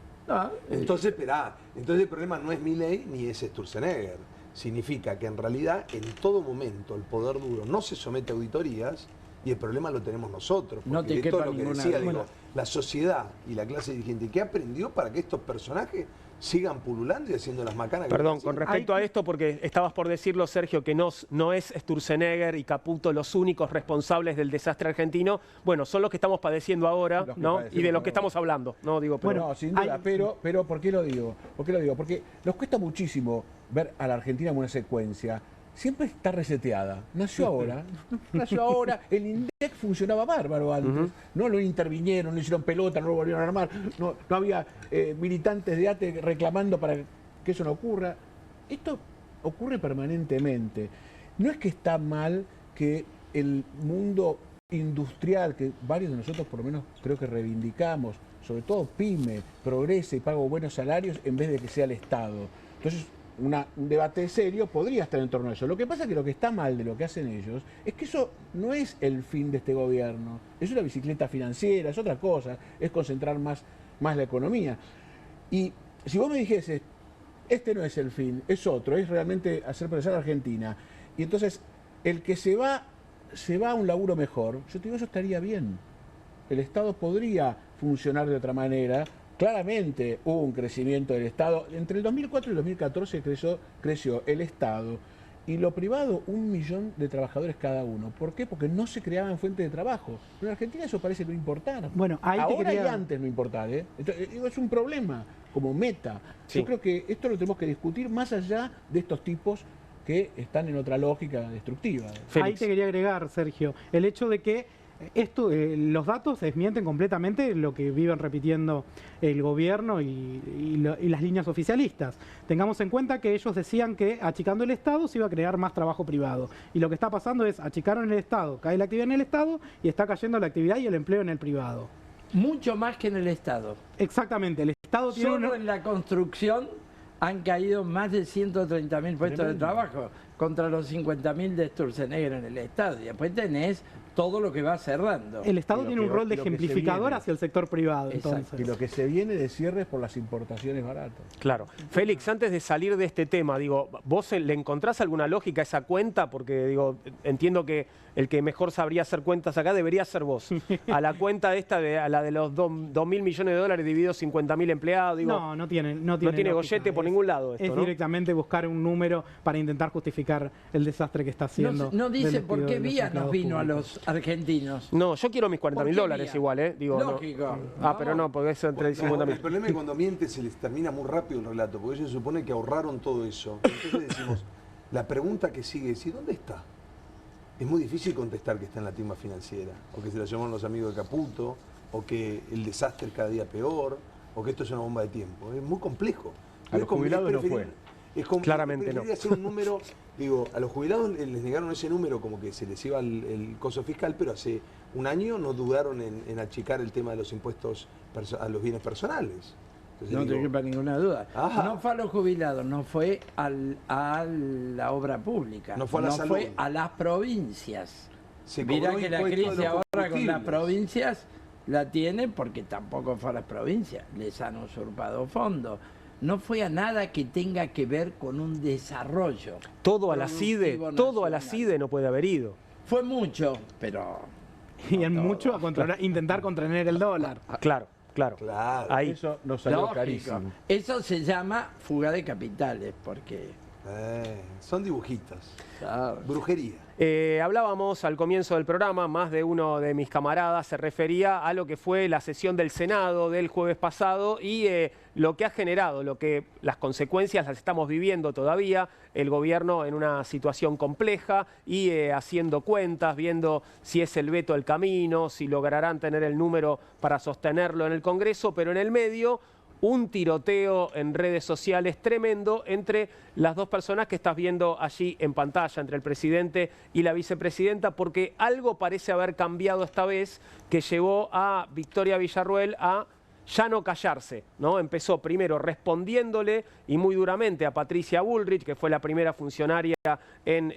Entonces, esperá, entonces el problema no es Milei ni es Sturzenegger. Significa que en realidad en todo momento el poder duro no se somete a auditorías y el problema lo tenemos nosotros. No Porque te de todo quepa lo que ninguna decía, duda. digo, la sociedad y la clase dirigente, ¿qué aprendió para que estos personajes sigan pululando y haciendo las macanas que Perdón, están con haciendo? respecto a esto, porque estabas por decirlo, Sergio, que no es Sturzenegger y Caputo los únicos responsables del desastre argentino. Bueno, son los que estamos padeciendo ahora, Los que ¿no? padecemos Y de los que ahora. estamos hablando, ¿no? Digo, pero... Bueno, sin duda, hay- pero ¿por qué lo digo? ¿Por qué lo digo? Porque nos cuesta muchísimo ver a la Argentina como una secuencia. Siempre está reseteada. Nació ahora, el INDEC funcionaba bárbaro antes. No lo intervinieron, no hicieron pelota, no lo volvieron a armar, no había militantes de ATE reclamando para que eso no ocurra. Esto ocurre permanentemente. No es que está mal que el mundo industrial, que varios de nosotros por lo menos creo que reivindicamos, sobre todo PYME, progrese y pague buenos salarios en vez de que sea el Estado. Entonces, un debate serio podría estar en torno a eso. Lo que pasa es que lo que está mal de lo que hacen ellos es que eso no es el fin de este gobierno. Es una bicicleta financiera, es otra cosa, es concentrar más la economía. Y si vos me dijese, este no es el fin, es otro, es realmente hacer progresar a Argentina. Y entonces, el que se va a un laburo mejor, yo te digo, eso estaría bien. El Estado podría funcionar de otra manera. Claramente hubo un crecimiento del Estado. Entre el 2004 y el 2014 creció el Estado y lo privado 1 millón de trabajadores cada uno. ¿Por qué? Porque no se creaban fuentes de trabajo. Pero en Argentina eso parece no importar. Bueno, ahí te ahora quería- y antes no importar, ¿eh? Entonces, digo, es un problema como meta. Sí. Yo creo que esto lo tenemos que discutir más allá de estos tipos que están en otra lógica destructiva. Ahí Félix. te quería agregar, Sergio, el hecho de que los datos desmienten completamente lo que viven repitiendo el gobierno y las líneas oficialistas. Tengamos en cuenta que ellos decían que achicando el Estado se iba a crear más trabajo privado. Y lo que está pasando es, achicaron el Estado, cae la actividad en el Estado y está cayendo la actividad y el empleo en el privado. Mucho más que en el Estado. Exactamente, el Estado tiene Solo una... en la construcción han caído más de 130.000 puestos de trabajo contra los 50.000 de Sturzenegger en el Estado. Y después tenés todo lo que va cerrando. El Estado Y lo tiene un que- rol de lo que se ejemplificador viene. hacia el sector privado, Exacto. entonces. Y lo que se viene de cierres por las importaciones baratas. Claro. Félix, antes de salir de este tema, digo, ¿vos le encontrás alguna lógica a esa cuenta? Porque, digo, entiendo que el que mejor sabría hacer cuentas acá debería ser vos. A la cuenta esta, a la de los 2.000 millones de dólares divididos 50.000 empleados, digo, No tiene tiene lógica. gollete por ningún lado esto, Es ¿no? directamente buscar un número para intentar justificar el desastre que está haciendo. No dice del por despido qué de los vía nos empleados vino a públicos. los argentinos. No, yo quiero mis ¿Por 40.000 qué dólares vía? igual, ¿eh? Digo, no. Lógico. Pero no, porque es entre Bueno, 50.000. el problema es que cuando mienten se les termina muy rápido el relato, porque ellos se supone que ahorraron todo eso. Entonces decimos, la pregunta que sigue es, ¿y dónde está? Es muy difícil contestar que está en la timba financiera, o que se la llaman los amigos de Caputo, o que el desastre es cada día peor, o que esto es una bomba de tiempo. Es muy complejo. A los jubilados no fue. Claramente no. Preferiría hacer un número Digo, a los jubilados les negaron ese número como que se les iba el coso fiscal, pero hace un año no dudaron en achicar el tema de los impuestos a los bienes personales. Entonces, No te quepa ninguna duda. Ajá. No fue a los jubilados, no fue a la obra pública. No fue a la salud. Fue a las provincias. Se Mirá cobró que la impuesto de crisis los ahora con las combustibles. provincias la tienen porque tampoco fue a las provincias. Les han usurpado fondos. No fue a nada que tenga que ver con un desarrollo. Todo a la CIDE, productivo todo a la nacional. CIDE no puede haber ido. Fue mucho, pero... Y en todo. mucho a intentar contener el dólar. Claro, claro. Claro. Ahí. Eso nos salió Lógico. carísimo. Eso se llama fuga de capitales, porque... Son dibujitos. claro, Brujería. Hablábamos al comienzo del programa, más de uno de mis camaradas se refería a lo que fue la sesión del Senado del jueves pasado y lo que ha generado, las consecuencias las estamos viviendo todavía, el gobierno en una situación compleja y haciendo cuentas, viendo si es el veto el camino, si lograrán tener el número para sostenerlo en el Congreso, pero en el medio un tiroteo en redes sociales tremendo entre las dos personas que estás viendo allí en pantalla, entre el presidente y la vicepresidenta, porque algo parece haber cambiado esta vez que llevó a Victoria Villarruel a ya no callarse, ¿no? Empezó primero respondiéndole y muy duramente a Patricia Bullrich, que fue la primera funcionaria en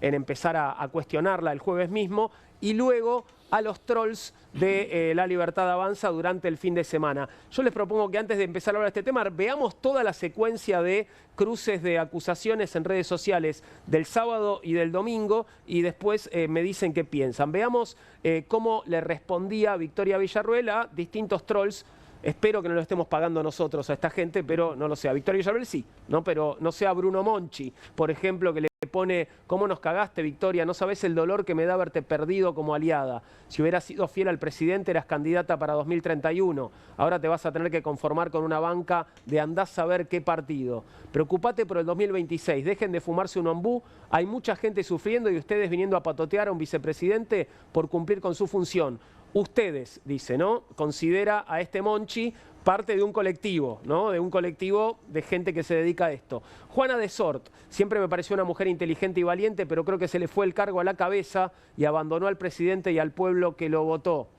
empezar a cuestionarla el jueves mismo, y luego a los trolls de La Libertad Avanza durante el fin de semana. Yo les propongo que antes de empezar a hablar de este tema, veamos toda la secuencia de cruces de acusaciones en redes sociales del sábado y del domingo y después me dicen qué piensan. Veamos cómo le respondía Victoria Villarruel a distintos trolls. Espero que no lo estemos pagando nosotros a esta gente, pero no lo sé. A Victoria Villarruel sí, ¿no? Pero no sea Bruno Monchi, por ejemplo, que le pone, ¿cómo nos cagaste, Victoria? No sabés el dolor que me da haberte perdido como aliada. Si hubieras sido fiel al presidente, eras candidata para 2031. Ahora te vas a tener que conformar con una banca de andás a ver qué partido. Preocupate por el 2026. Dejen de fumarse un ombú. Hay mucha gente sufriendo y ustedes viniendo a patotear a un vicepresidente por cumplir con su función. Ustedes, dice, ¿no? Considera a este Monchi parte de un colectivo, ¿no? De un colectivo de gente que se dedica a esto. Juana de Sort, siempre me pareció una mujer inteligente y valiente, pero creo que se le fue el cargo a la cabeza y abandonó al presidente y al pueblo que lo votó.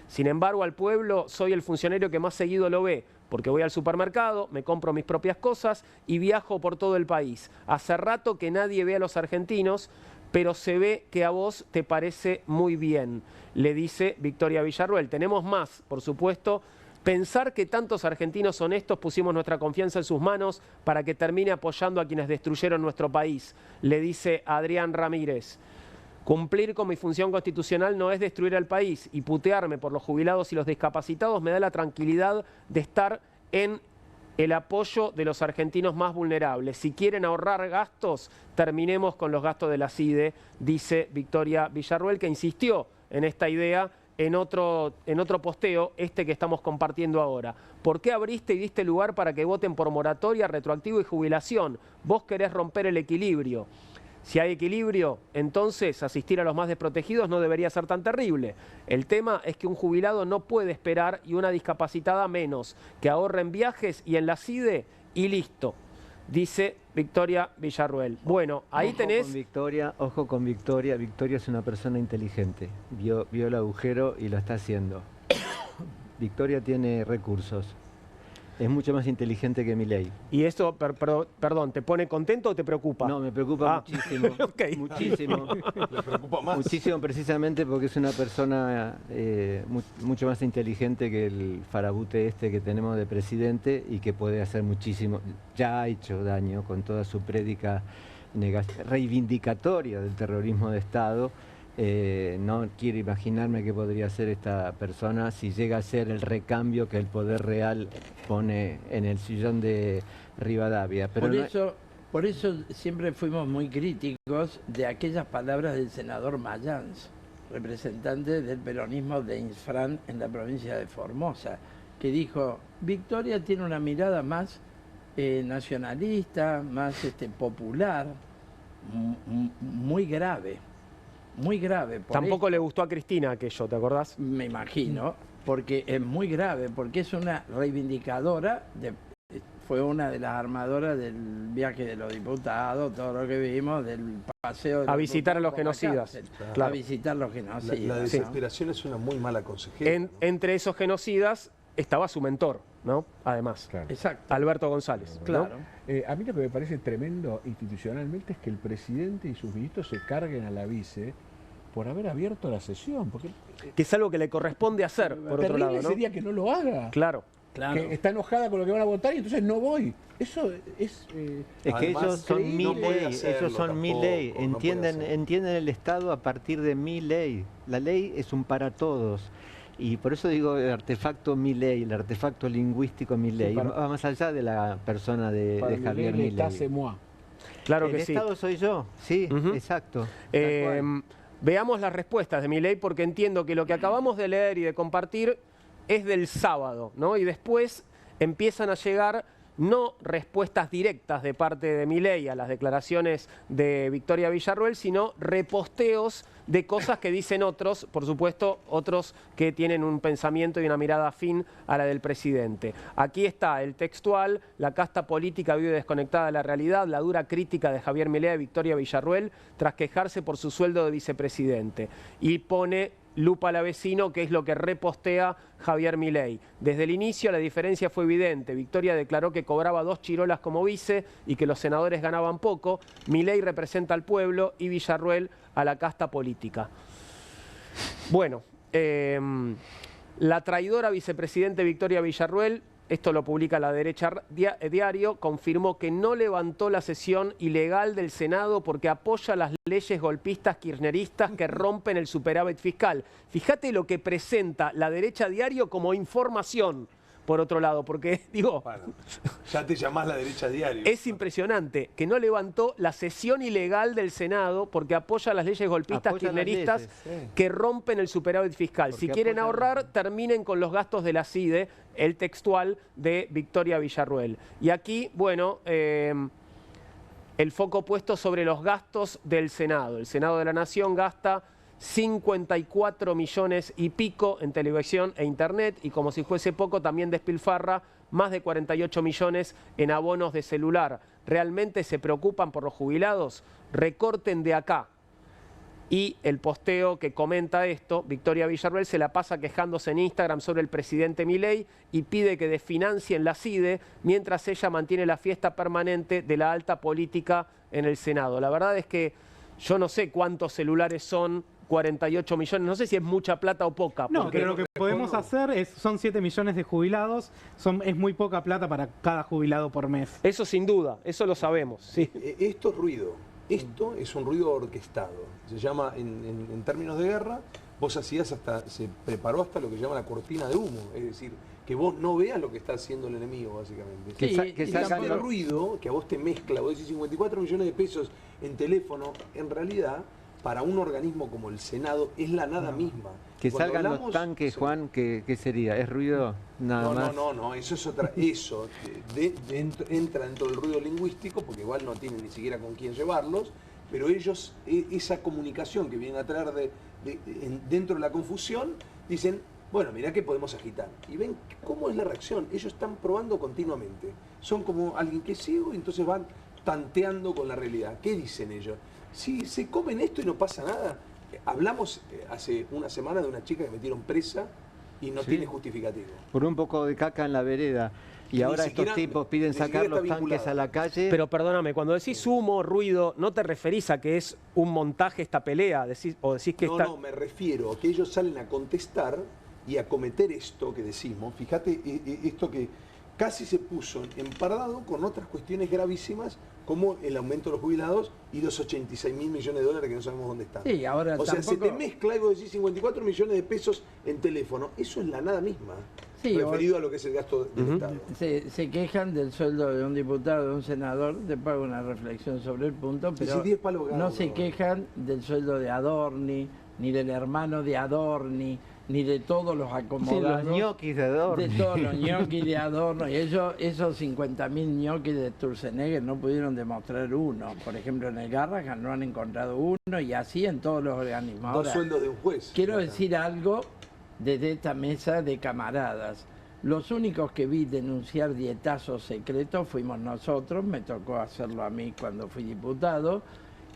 Sin embargo, al pueblo soy el funcionario que más seguido lo ve, porque voy al supermercado, me compro mis propias cosas y viajo por todo el país. Hace rato que nadie ve a los argentinos, pero se ve que a vos te parece muy bien, le dice Victoria Villarruel. Tenemos más, por supuesto. Pensar que tantos argentinos honestos pusimos nuestra confianza en sus manos para que termine apoyando a quienes destruyeron nuestro país, le dice Adrián Ramírez. Cumplir con mi función constitucional no es destruir al país y putearme por los jubilados y los discapacitados me da la tranquilidad de estar en el apoyo de los argentinos más vulnerables. Si quieren ahorrar gastos, terminemos con los gastos de la CIDE, dice Victoria Villarruel, que insistió en esta idea en otro posteo, que estamos compartiendo ahora. ¿Por qué abriste y diste lugar para que voten por moratoria, retroactivo y jubilación? Vos querés romper el equilibrio. Si hay equilibrio, entonces asistir a los más desprotegidos no debería ser tan terrible. El tema es que un jubilado no puede esperar y una discapacitada menos, que ahorre en viajes y en la CIDE y listo, dice Victoria Villarruel. Bueno, ahí tenés... Ojo con Victoria. Victoria es una persona inteligente. Vio el agujero y lo está haciendo. Victoria tiene recursos. Es mucho más inteligente que Milei. ¿Y esto, perdón, te pone contento o te preocupa? No, me preocupa muchísimo. Okay. Muchísimo. Me preocupa más. Muchísimo, precisamente porque es una persona mucho más inteligente que el farabute que tenemos de presidente y que puede hacer muchísimo. Ya ha hecho daño con toda su prédica reivindicatoria del terrorismo de Estado. No quiero imaginarme qué podría hacer esta persona si llega a ser el recambio que el poder real pone en el sillón de Rivadavia. Pero por eso siempre fuimos muy críticos de aquellas palabras del senador Mayans, representante del peronismo de Insfrán en la provincia de Formosa, que dijo, Victoria tiene una mirada más nacionalista, más popular, muy grave. Muy grave. Tampoco le gustó a Cristina aquello, ¿te acordás? Me imagino, porque es muy grave, porque es una reivindicadora fue una de las armadoras del viaje de los diputados, todo lo que vimos, del paseo de A los visitar a los diputados por la genocidas. cárcel. Claro. A visitar a los genocidas. La ¿no? desesperación es una muy mala consejera. ¿no? Entre esos genocidas estaba su mentor, ¿no? Además, Claro. Exacto. Alberto González. ¿no? Claro. A mí lo que me parece tremendo institucionalmente es que el presidente y sus ministros se carguen a la vice por haber abierto la sesión. Porque Que es algo que le corresponde hacer, por otro terrible lado, ¿no? sería que no lo haga. Claro. Claro. Que está enojada con lo que van a votar y entonces no voy. Eso es... Es que Además, ellos son sí, no puede ley, hacerlo ellos son mi tampoco, ley, no puede entienden, hacerlo. entienden el Estado a partir de mi ley. La ley es un para todos. Y por eso digo el artefacto mi ley, el artefacto lingüístico mi ley. para- Va más allá de la persona de Javier Milei, Milei. c'est moi. Claro El que sí. Estado soy yo, sí, Ujú. exacto. Eh, tal cual. veamos las respuestas de Milei, porque entiendo que lo que acabamos de leer y de compartir es del sábado, ¿no? Y después empiezan a llegar no respuestas directas de parte de Milei a las declaraciones de Victoria Villarruel, sino reposteos de cosas que dicen otros, por supuesto, otros que tienen un pensamiento y una mirada afín a la del presidente. Aquí está el textual: la casta política vive desconectada de la realidad, la dura crítica de Javier Milei a Victoria Villarruel tras quejarse por su sueldo de vicepresidente. Y pone lupa al vecino, que es lo que repostea Javier Milei. Desde el inicio la diferencia fue evidente. Victoria declaró que cobraba 2 chirolas como vice y que los senadores ganaban poco. Milei representa al pueblo y Villarruel a la casta política. Bueno, la traidora vicepresidente Victoria Villarruel, esto lo publica La Derecha Diario, confirmó que no levantó la sesión ilegal del Senado porque apoya las leyes golpistas kirchneristas que rompen el superávit fiscal. Fíjate lo que presenta La Derecha Diario como información, por otro lado, porque digo, Bueno, ya te llamás La Derecha Diario. es impresionante que no levantó la sesión ilegal del Senado porque apoya las leyes golpistas Apoya las kirchneristas leyes, que rompen el superávit fiscal. Si Porque quieren apoya- ahorrar, terminen con los gastos de la CIDE, el textual de Victoria Villarruel. Y aquí, bueno, el foco puesto sobre los gastos del Senado. El Senado de la Nación gasta 54 millones y pico en televisión e internet, y como si fuese poco, también despilfarra más de 48 millones en abonos de celular. ¿Realmente se preocupan por los jubilados? Recorten de acá. Y el posteo que comenta esto, Victoria Villarruel se la pasa quejándose en Instagram sobre el presidente Milei y pide que desfinancien la CIDE mientras ella mantiene la fiesta permanente de la alta política en el Senado. La verdad es que yo no sé cuántos celulares son 48 millones, no sé si es mucha plata o poca. No, porque pero lo que podemos hacer son 7 millones de jubilados, es muy poca plata para cada jubilado por mes. eso sin duda, eso lo sabemos. Sí. Esto es ruido. Esto es un ruido orquestado. Se llama, en términos de guerra, vos hacías se preparó hasta lo que se llama la cortina de humo. Es decir, que vos no veas lo que está haciendo el enemigo, básicamente. Sí, que Y sacan ese los- ruido que a vos te mezcla, vos decís 54 millones de pesos en teléfono, en realidad, para un organismo como el Senado, es la nada misma. Que Cuando salgan los hablamos- tanques, sí. Juan, ¿qué sería? ¿Es ruido nada No, más? no, eso es otra. Eso entra dentro del ruido lingüístico, porque igual no tienen ni siquiera con quién llevarlos, pero ellos, esa comunicación que vienen a traer dentro de la confusión, dicen, bueno, mirá que podemos agitar. Y ven cómo es la reacción. Ellos están probando continuamente. Son como alguien que es ciego y entonces van tanteando con la realidad. ¿Qué dicen ellos? Si se comen esto y no pasa nada. Hablamos hace una semana de una chica que metieron presa y no Sí. tiene justificativo. Por un poco de caca en la vereda. Y Ni ahora siquiera- estos tipos piden ni siquiera sacar está los tanques vinculado. a la calle. Pero perdóname, cuando decís humo, ruido, ¿no te referís a que es un montaje esta pelea? O decís que No, está... no, me refiero a que ellos salen a contestar y a cometer esto que decimos. Fíjate, esto que casi se puso empardado con otras cuestiones gravísimas como el aumento de los jubilados y los 86.000 millones de dólares que no sabemos dónde están. Sí, ahora o sea, se tampoco- te mezcla y vos decís 54 millones de pesos en teléfono. Eso es la nada misma, Sí, referido a lo que es el gasto del Estado. Se quejan del sueldo de un diputado, de un senador, después hago una reflexión sobre el punto, Sí, pero sí, 10 palos no ganos, se ¿no? quejan del sueldo de Adorni, ni del hermano de Adorni, ni de todos los Sí, acomodados. los ñoquis de Adorni. De todos los ñoquis de Adorno. Y esos 50.000 ñoquis de Sturzenegger no pudieron demostrar uno. Por ejemplo, en el Garrahan no han encontrado uno y así en todos los organismos. Dos Ahora, sueldos de un juez. quiero decir algo desde esta mesa de camaradas. Los únicos que vi denunciar dietazos secretos fuimos nosotros, me tocó hacerlo a mí cuando fui diputado,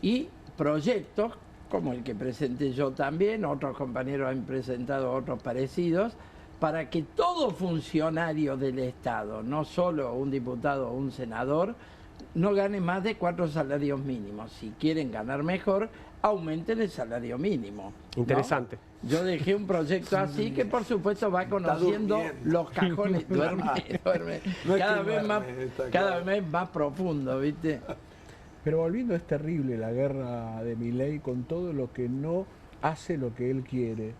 y proyectos como el que presenté yo también, otros compañeros han presentado otros parecidos, para que todo funcionario del Estado, no solo un diputado o un senador, no gane más de 4 salarios mínimos. Si quieren ganar mejor, aumenten el salario mínimo, ¿no? Interesante. Yo dejé un proyecto así que por supuesto va conociendo los cajones, duerme. No es cada que vez más, duerme, está cada claro. vez más profundo, ¿viste? Pero volviendo, es terrible la guerra de Milei con todo lo que no hace lo que él quiere.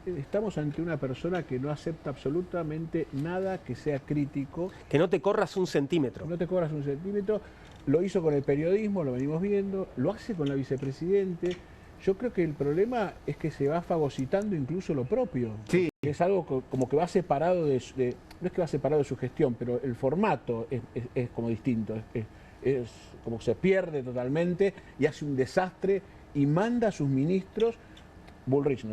Estamos ante una persona que no acepta absolutamente nada que sea crítico. Que no te corras un centímetro. No te cobras un centímetro. Lo hizo con el periodismo, lo venimos viendo. Lo hace con la vicepresidente. Yo creo que el problema es que se va fagocitando incluso lo propio. Sí. Es algo como que va separado no es que va separado de su gestión, pero el formato es como distinto. Es como que se pierde totalmente y hace un desastre y manda a sus ministros. Bullrich no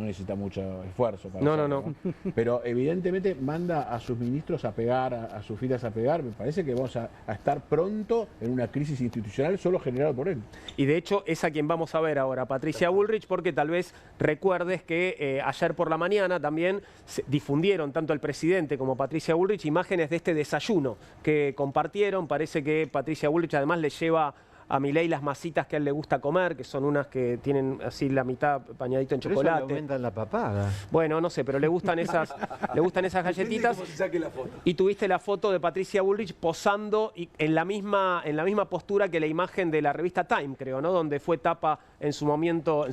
necesita mucho esfuerzo para hacerlo, ¿no? Pero evidentemente manda a sus ministros a pegar, a sus filas a pegar. Me parece que vamos a estar pronto en una crisis institucional solo generada por él. Y de hecho es a quien vamos a ver ahora, Patricia Bullrich, porque tal vez recuerdes que ayer por la mañana también se difundieron tanto el presidente como Patricia Bullrich imágenes de este desayuno que compartieron. Parece que Patricia Bullrich además le lleva a Milei las masitas que a él le gusta comer, que son unas que tienen así la mitad bañadito en Pero chocolate. eso le aumentan la papada. Bueno, no sé, pero le gustan esas galletitas. Cómo se saque la foto. Y tuviste la foto de Patricia Bullrich posando en la misma postura que la imagen de la revista Time, creo, ¿no? Donde fue tapa en su momento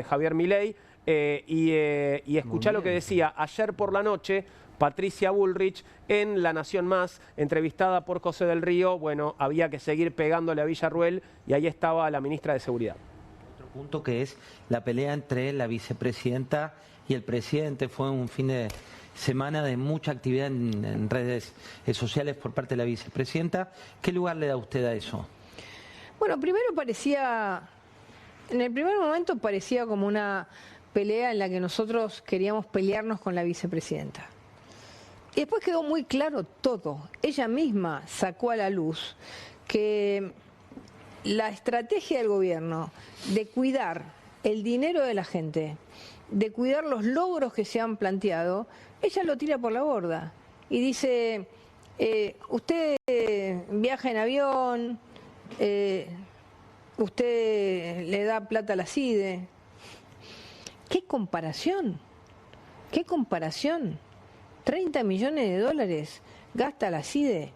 Javier Milei. Y escuchá lo que decía ayer por la noche Patricia Bullrich en La Nación Más, entrevistada por José del Río. Bueno, había que seguir pegándole a Villarruel y ahí estaba la ministra de Seguridad. Otro punto que es la pelea entre la vicepresidenta y el presidente. Fue un fin de semana de mucha actividad en redes sociales por parte de la vicepresidenta. ¿Qué lugar le da usted a eso? Bueno, primero en el primer momento parecía como una pelea en la que nosotros queríamos pelearnos con la vicepresidenta. Y después quedó muy claro todo. Ella misma sacó a la luz que la estrategia del gobierno de cuidar el dinero de la gente, de cuidar los logros que se han planteado, ella lo tira por la borda. Y dice, usted viaja en avión, usted le da plata a la CIDE. ¿Qué comparación? ¿Qué comparación? 30 millones de dólares gasta la CIDE.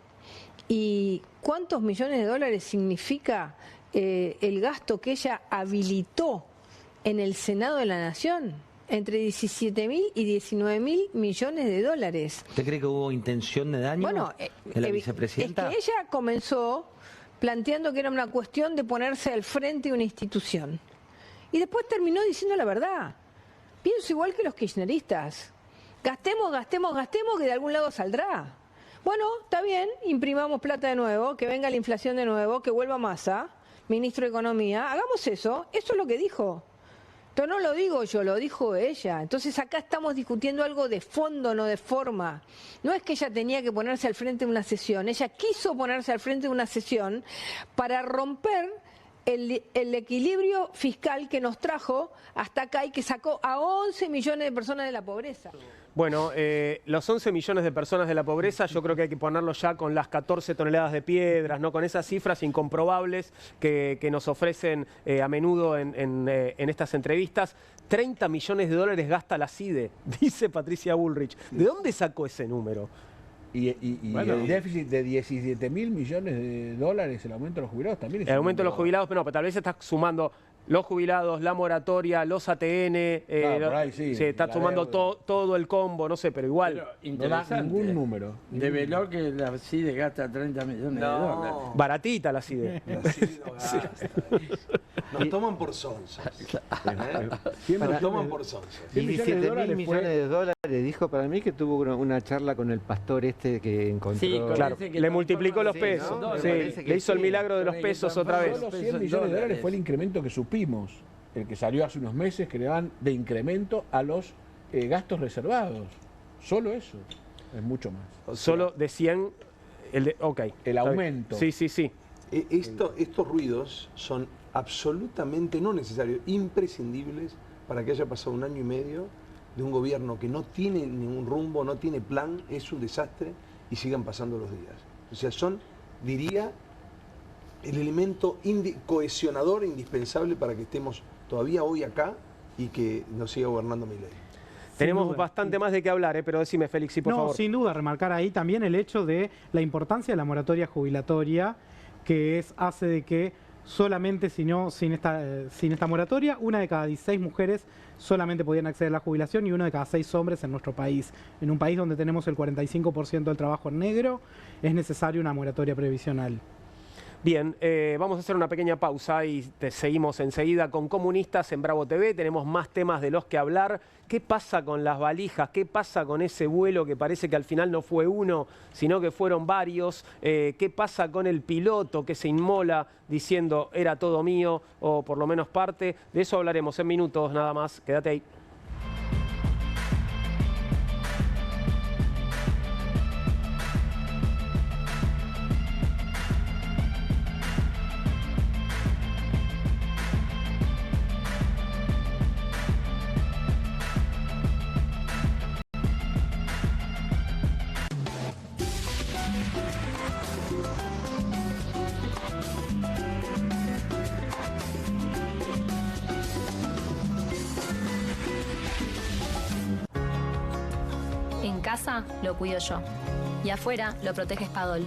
¿Y cuántos millones de dólares significa el gasto que ella habilitó en el Senado de la Nación? Entre 17.000 y 19.000 millones de dólares. ¿Usted cree que hubo intención de daño de la vicepresidenta? Es que ella comenzó planteando que era una cuestión de ponerse al frente de una institución. Y después terminó diciendo la verdad. Pienso igual que los kirchneristas. Gastemos, gastemos, gastemos, que de algún lado saldrá. Bueno, está bien, imprimamos plata de nuevo, que venga la inflación de nuevo, que vuelva Massa, ministro de Economía. Hagamos eso. Eso es lo que dijo. Pero no lo digo yo, lo dijo ella. Entonces acá estamos discutiendo algo de fondo, no de forma. No es que ella tenía que ponerse al frente de una sesión. Ella quiso ponerse al frente de una sesión para romper el equilibrio fiscal que nos trajo hasta acá y que sacó a 11 millones de personas de la pobreza. Bueno, los 11 millones de personas de la pobreza yo creo que hay que ponerlos ya con las 14 toneladas de piedras, ¿no? Con esas cifras incomprobables que nos ofrecen a menudo en estas entrevistas. 30 millones de dólares gasta la CIDE, dice Patricia Bullrich. ¿De dónde sacó ese número? Y el déficit de 17.000 millones de dólares, el aumento de los jubilados también es El aumento de los jubilados, pero tal vez estás sumando los jubilados, la moratoria, los ATN, por ahí sí, se está sumando todo el combo, no sé, pero igual. Pero no da ningún número. Develó que la CIDE gasta 30 millones de dólares. Baratita la CIDE. La CIDE no gasta. Nos toman por sonsos. Nos toman por sonsos. 17.000 millones de dólares, dijo para mí que tuvo una charla con el pastor este que encontró. Sí, Claro, le multiplicó los pesos. ¿no? Sí, le hizo el milagro de los pesos otra vez. Solo 100 millones de dólares fue el incremento que supimos, el que salió hace unos meses, que le dan de incremento a los gastos reservados. Solo eso es mucho más. Solo de 100, el aumento. Sí, sí, sí. Estos ruidos son absolutamente no necesarios, imprescindibles para que haya pasado 1 año y medio de un gobierno que no tiene ningún rumbo, no tiene plan, es un desastre y sigan pasando los días. O sea, son, diría, el elemento cohesionador indispensable para que estemos todavía hoy acá y que nos siga gobernando Milei. Tenemos bastante más de qué hablar, pero decime, Félix, sí, por favor. No, sin duda, remarcar ahí también el hecho de la importancia de la moratoria jubilatoria, que hace de que solamente sin esta moratoria, 1 de cada 16 mujeres solamente podían acceder a la jubilación y 1 de cada 6 hombres en nuestro país. En un país donde tenemos el 45% del trabajo en negro, es necesaria una moratoria previsional. Bien, vamos a hacer una pequeña pausa y seguimos enseguida con Comunistas en Bravo TV. Tenemos más temas de los que hablar. ¿Qué pasa con las valijas? ¿Qué pasa con ese vuelo que parece que al final no fue uno, sino que fueron varios? ¿Qué pasa con el piloto que se inmola diciendo era todo mío o por lo menos parte? De eso hablaremos en minutos nada más. Quédate ahí. En casa lo cuido yo y afuera lo protege Spadol.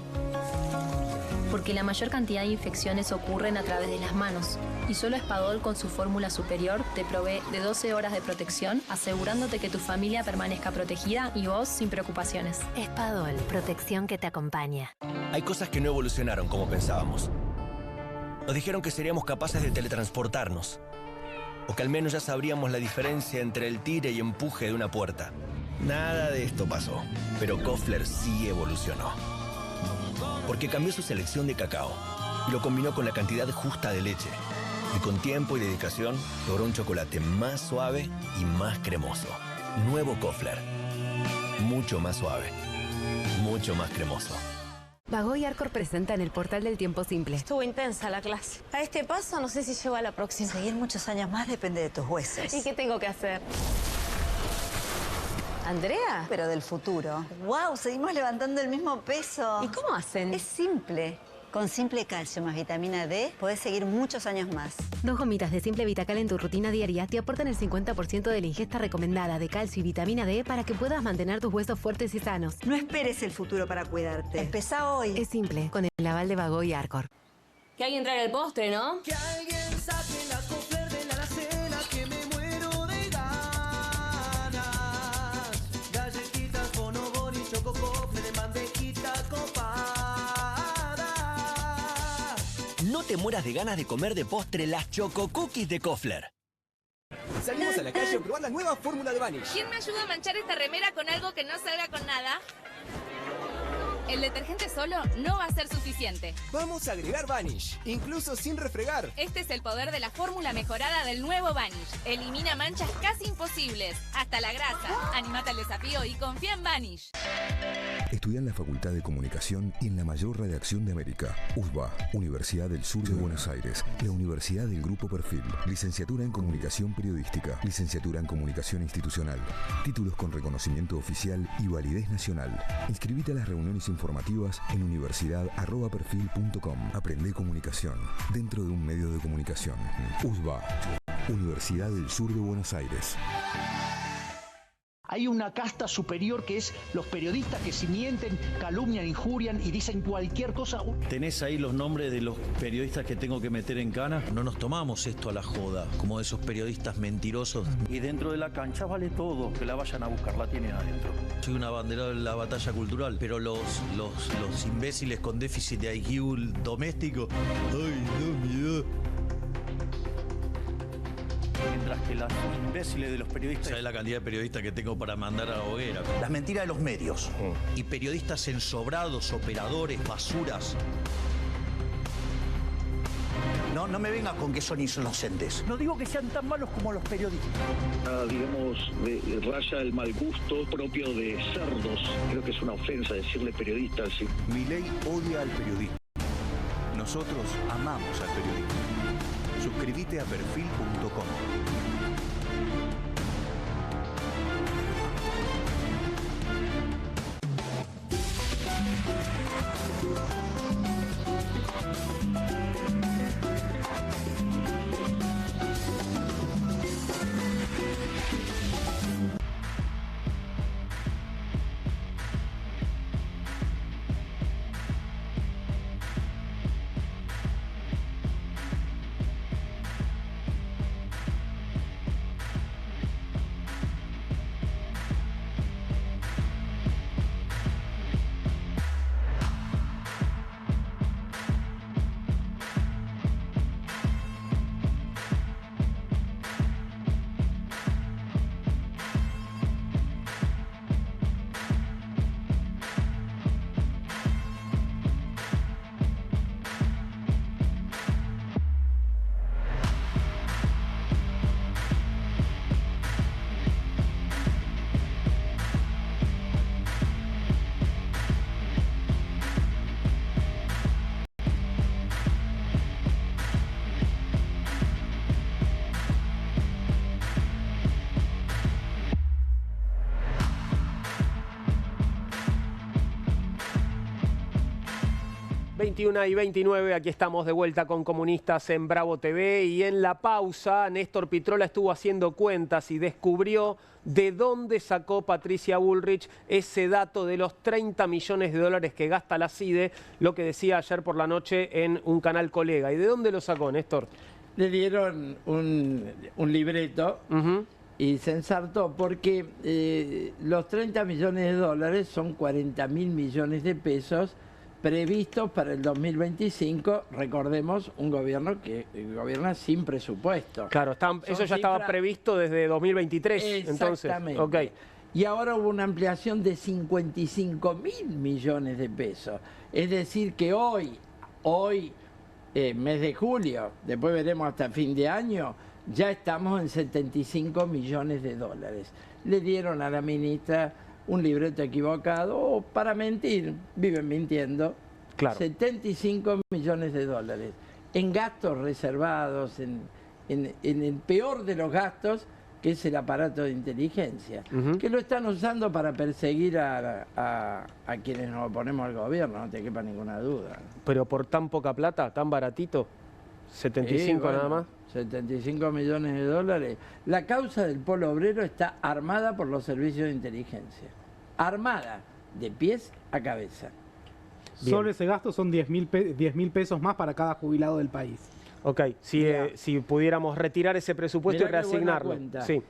Porque la mayor cantidad de infecciones ocurren a través de las manos y solo Spadol con su fórmula superior te provee de 12 horas de protección, asegurándote que tu familia permanezca protegida y vos sin preocupaciones. Spadol, protección que te acompaña. Hay cosas que no evolucionaron como pensábamos. Nos dijeron que seríamos capaces de teletransportarnos, o que al menos ya sabríamos la diferencia entre el tire y empuje de una puerta. Nada de esto pasó, pero Koffler sí evolucionó. Porque cambió su selección de cacao y lo combinó con la cantidad justa de leche. Y con tiempo y dedicación logró un chocolate más suave y más cremoso. Nuevo Koffler. Mucho más suave. Mucho más cremoso. Vago y Arcor presenta en el portal del tiempo simple. Estuvo intensa la clase. A este paso no sé si llego a la próxima. Seguir muchos años más depende de tus huesos. ¿Y qué tengo que hacer? ¿Andrea? Pero del futuro. ¡Wow! Seguimos levantando el mismo peso. ¿Y cómo hacen? Es simple. Con Simple Calcio más vitamina D podés seguir muchos años más. 2 gomitas de Simple Vitacal en tu rutina diaria te aportan el 50% de la ingesta recomendada de calcio y vitamina D para que puedas mantener tus huesos fuertes y sanos. No esperes el futuro para cuidarte. Empezá hoy. Es simple, con el aval de Vago y Arcor. Que alguien traiga el postre, ¿no? Que alguien saque la Koffler de la alacena, que me muero de ganas. Galletitas, bonobón y choco Koffler de mandejita copada. No te mueras de ganas de comer de postre las Choco Cookies de Koffler. Salimos a la calle a probar la nueva fórmula de Vanish. ¿Quién me ayuda a manchar esta remera con algo que no salga con nada? El detergente solo no va a ser suficiente. Vamos a agregar Vanish, incluso sin refregar. Este es el poder de la fórmula mejorada del nuevo Vanish. Elimina manchas casi imposibles, hasta la grasa. Animate al desafío y confía en Vanish. Estudia en la Facultad de Comunicación y en la mayor redacción de América. USBA, Universidad del Sur de Buenos Aires. La Universidad del Grupo Perfil. Licenciatura en Comunicación Periodística. Licenciatura en Comunicación Institucional. Títulos con reconocimiento oficial y validez nacional. Inscribite a las reuniones informativas en universidad@perfil.com. Aprende comunicación dentro de un medio de comunicación. USBA, Universidad del Sur de Buenos Aires. Hay una casta superior que es los periodistas que si mienten, calumnian, injurian y dicen cualquier cosa. ¿Tenés ahí los nombres de los periodistas que tengo que meter en cana? No nos tomamos esto a la joda, como esos periodistas mentirosos. Y dentro de la cancha vale todo, que la vayan a buscar, la tienen adentro. Soy un abanderado de la batalla cultural, pero los imbéciles con déficit de IQ doméstico, ¡ay, no, miedo! Mientras que los imbéciles de los periodistas... ¿Sabes la cantidad de periodistas que tengo para mandar a la hoguera? Las mentiras de los medios. Y periodistas ensobrados, operadores, basuras. No me venga con que son inocentes. No digo que sean tan malos como los periodistas. Digamos, raya el mal gusto propio de cerdos. Creo que es una ofensa decirle periodistas. ¿Sí? Milei odia al periodismo. Nosotros amamos al periodismo. Suscríbete a perfil.com. ...21 y 29, aquí estamos de vuelta con Comunistas en Bravo TV y en la pausa Néstor Pitrola estuvo haciendo cuentas y descubrió de dónde sacó Patricia Bullrich ese dato de los 30 millones de dólares que gasta la CIDE, lo que decía ayer por la noche en un canal colega. ¿Y de dónde lo sacó, Néstor? Le dieron un libreto y se ensartó porque los 30 millones de dólares son 40.000 millones de pesos previstos para el 2025, recordemos, un gobierno que gobierna sin presupuesto. Claro, eso ya estaba previsto desde 2023, exactamente. Entonces. Okay. Y ahora hubo una ampliación de 55.000 millones de pesos. Es decir que hoy, mes de julio, después veremos hasta fin de año, ya estamos en 75 millones de dólares. Le dieron a la ministra un libreto equivocado o para mentir, viven mintiendo, claro. 75 millones de dólares en gastos reservados, en el peor de los gastos, que es el aparato de inteligencia, que lo están usando para perseguir a quienes nos oponemos al gobierno, no te quepa ninguna duda. Pero por tan poca plata, tan baratito, 75 bueno, nada más. 75 millones de dólares. La causa del polo obrero está armada por los servicios de inteligencia. Armada, de pies a cabeza. Bien. Solo ese gasto son 10.000 pesos más para cada jubilado del país. Ok, si pudiéramos retirar ese presupuesto y reasignarlo. Sí.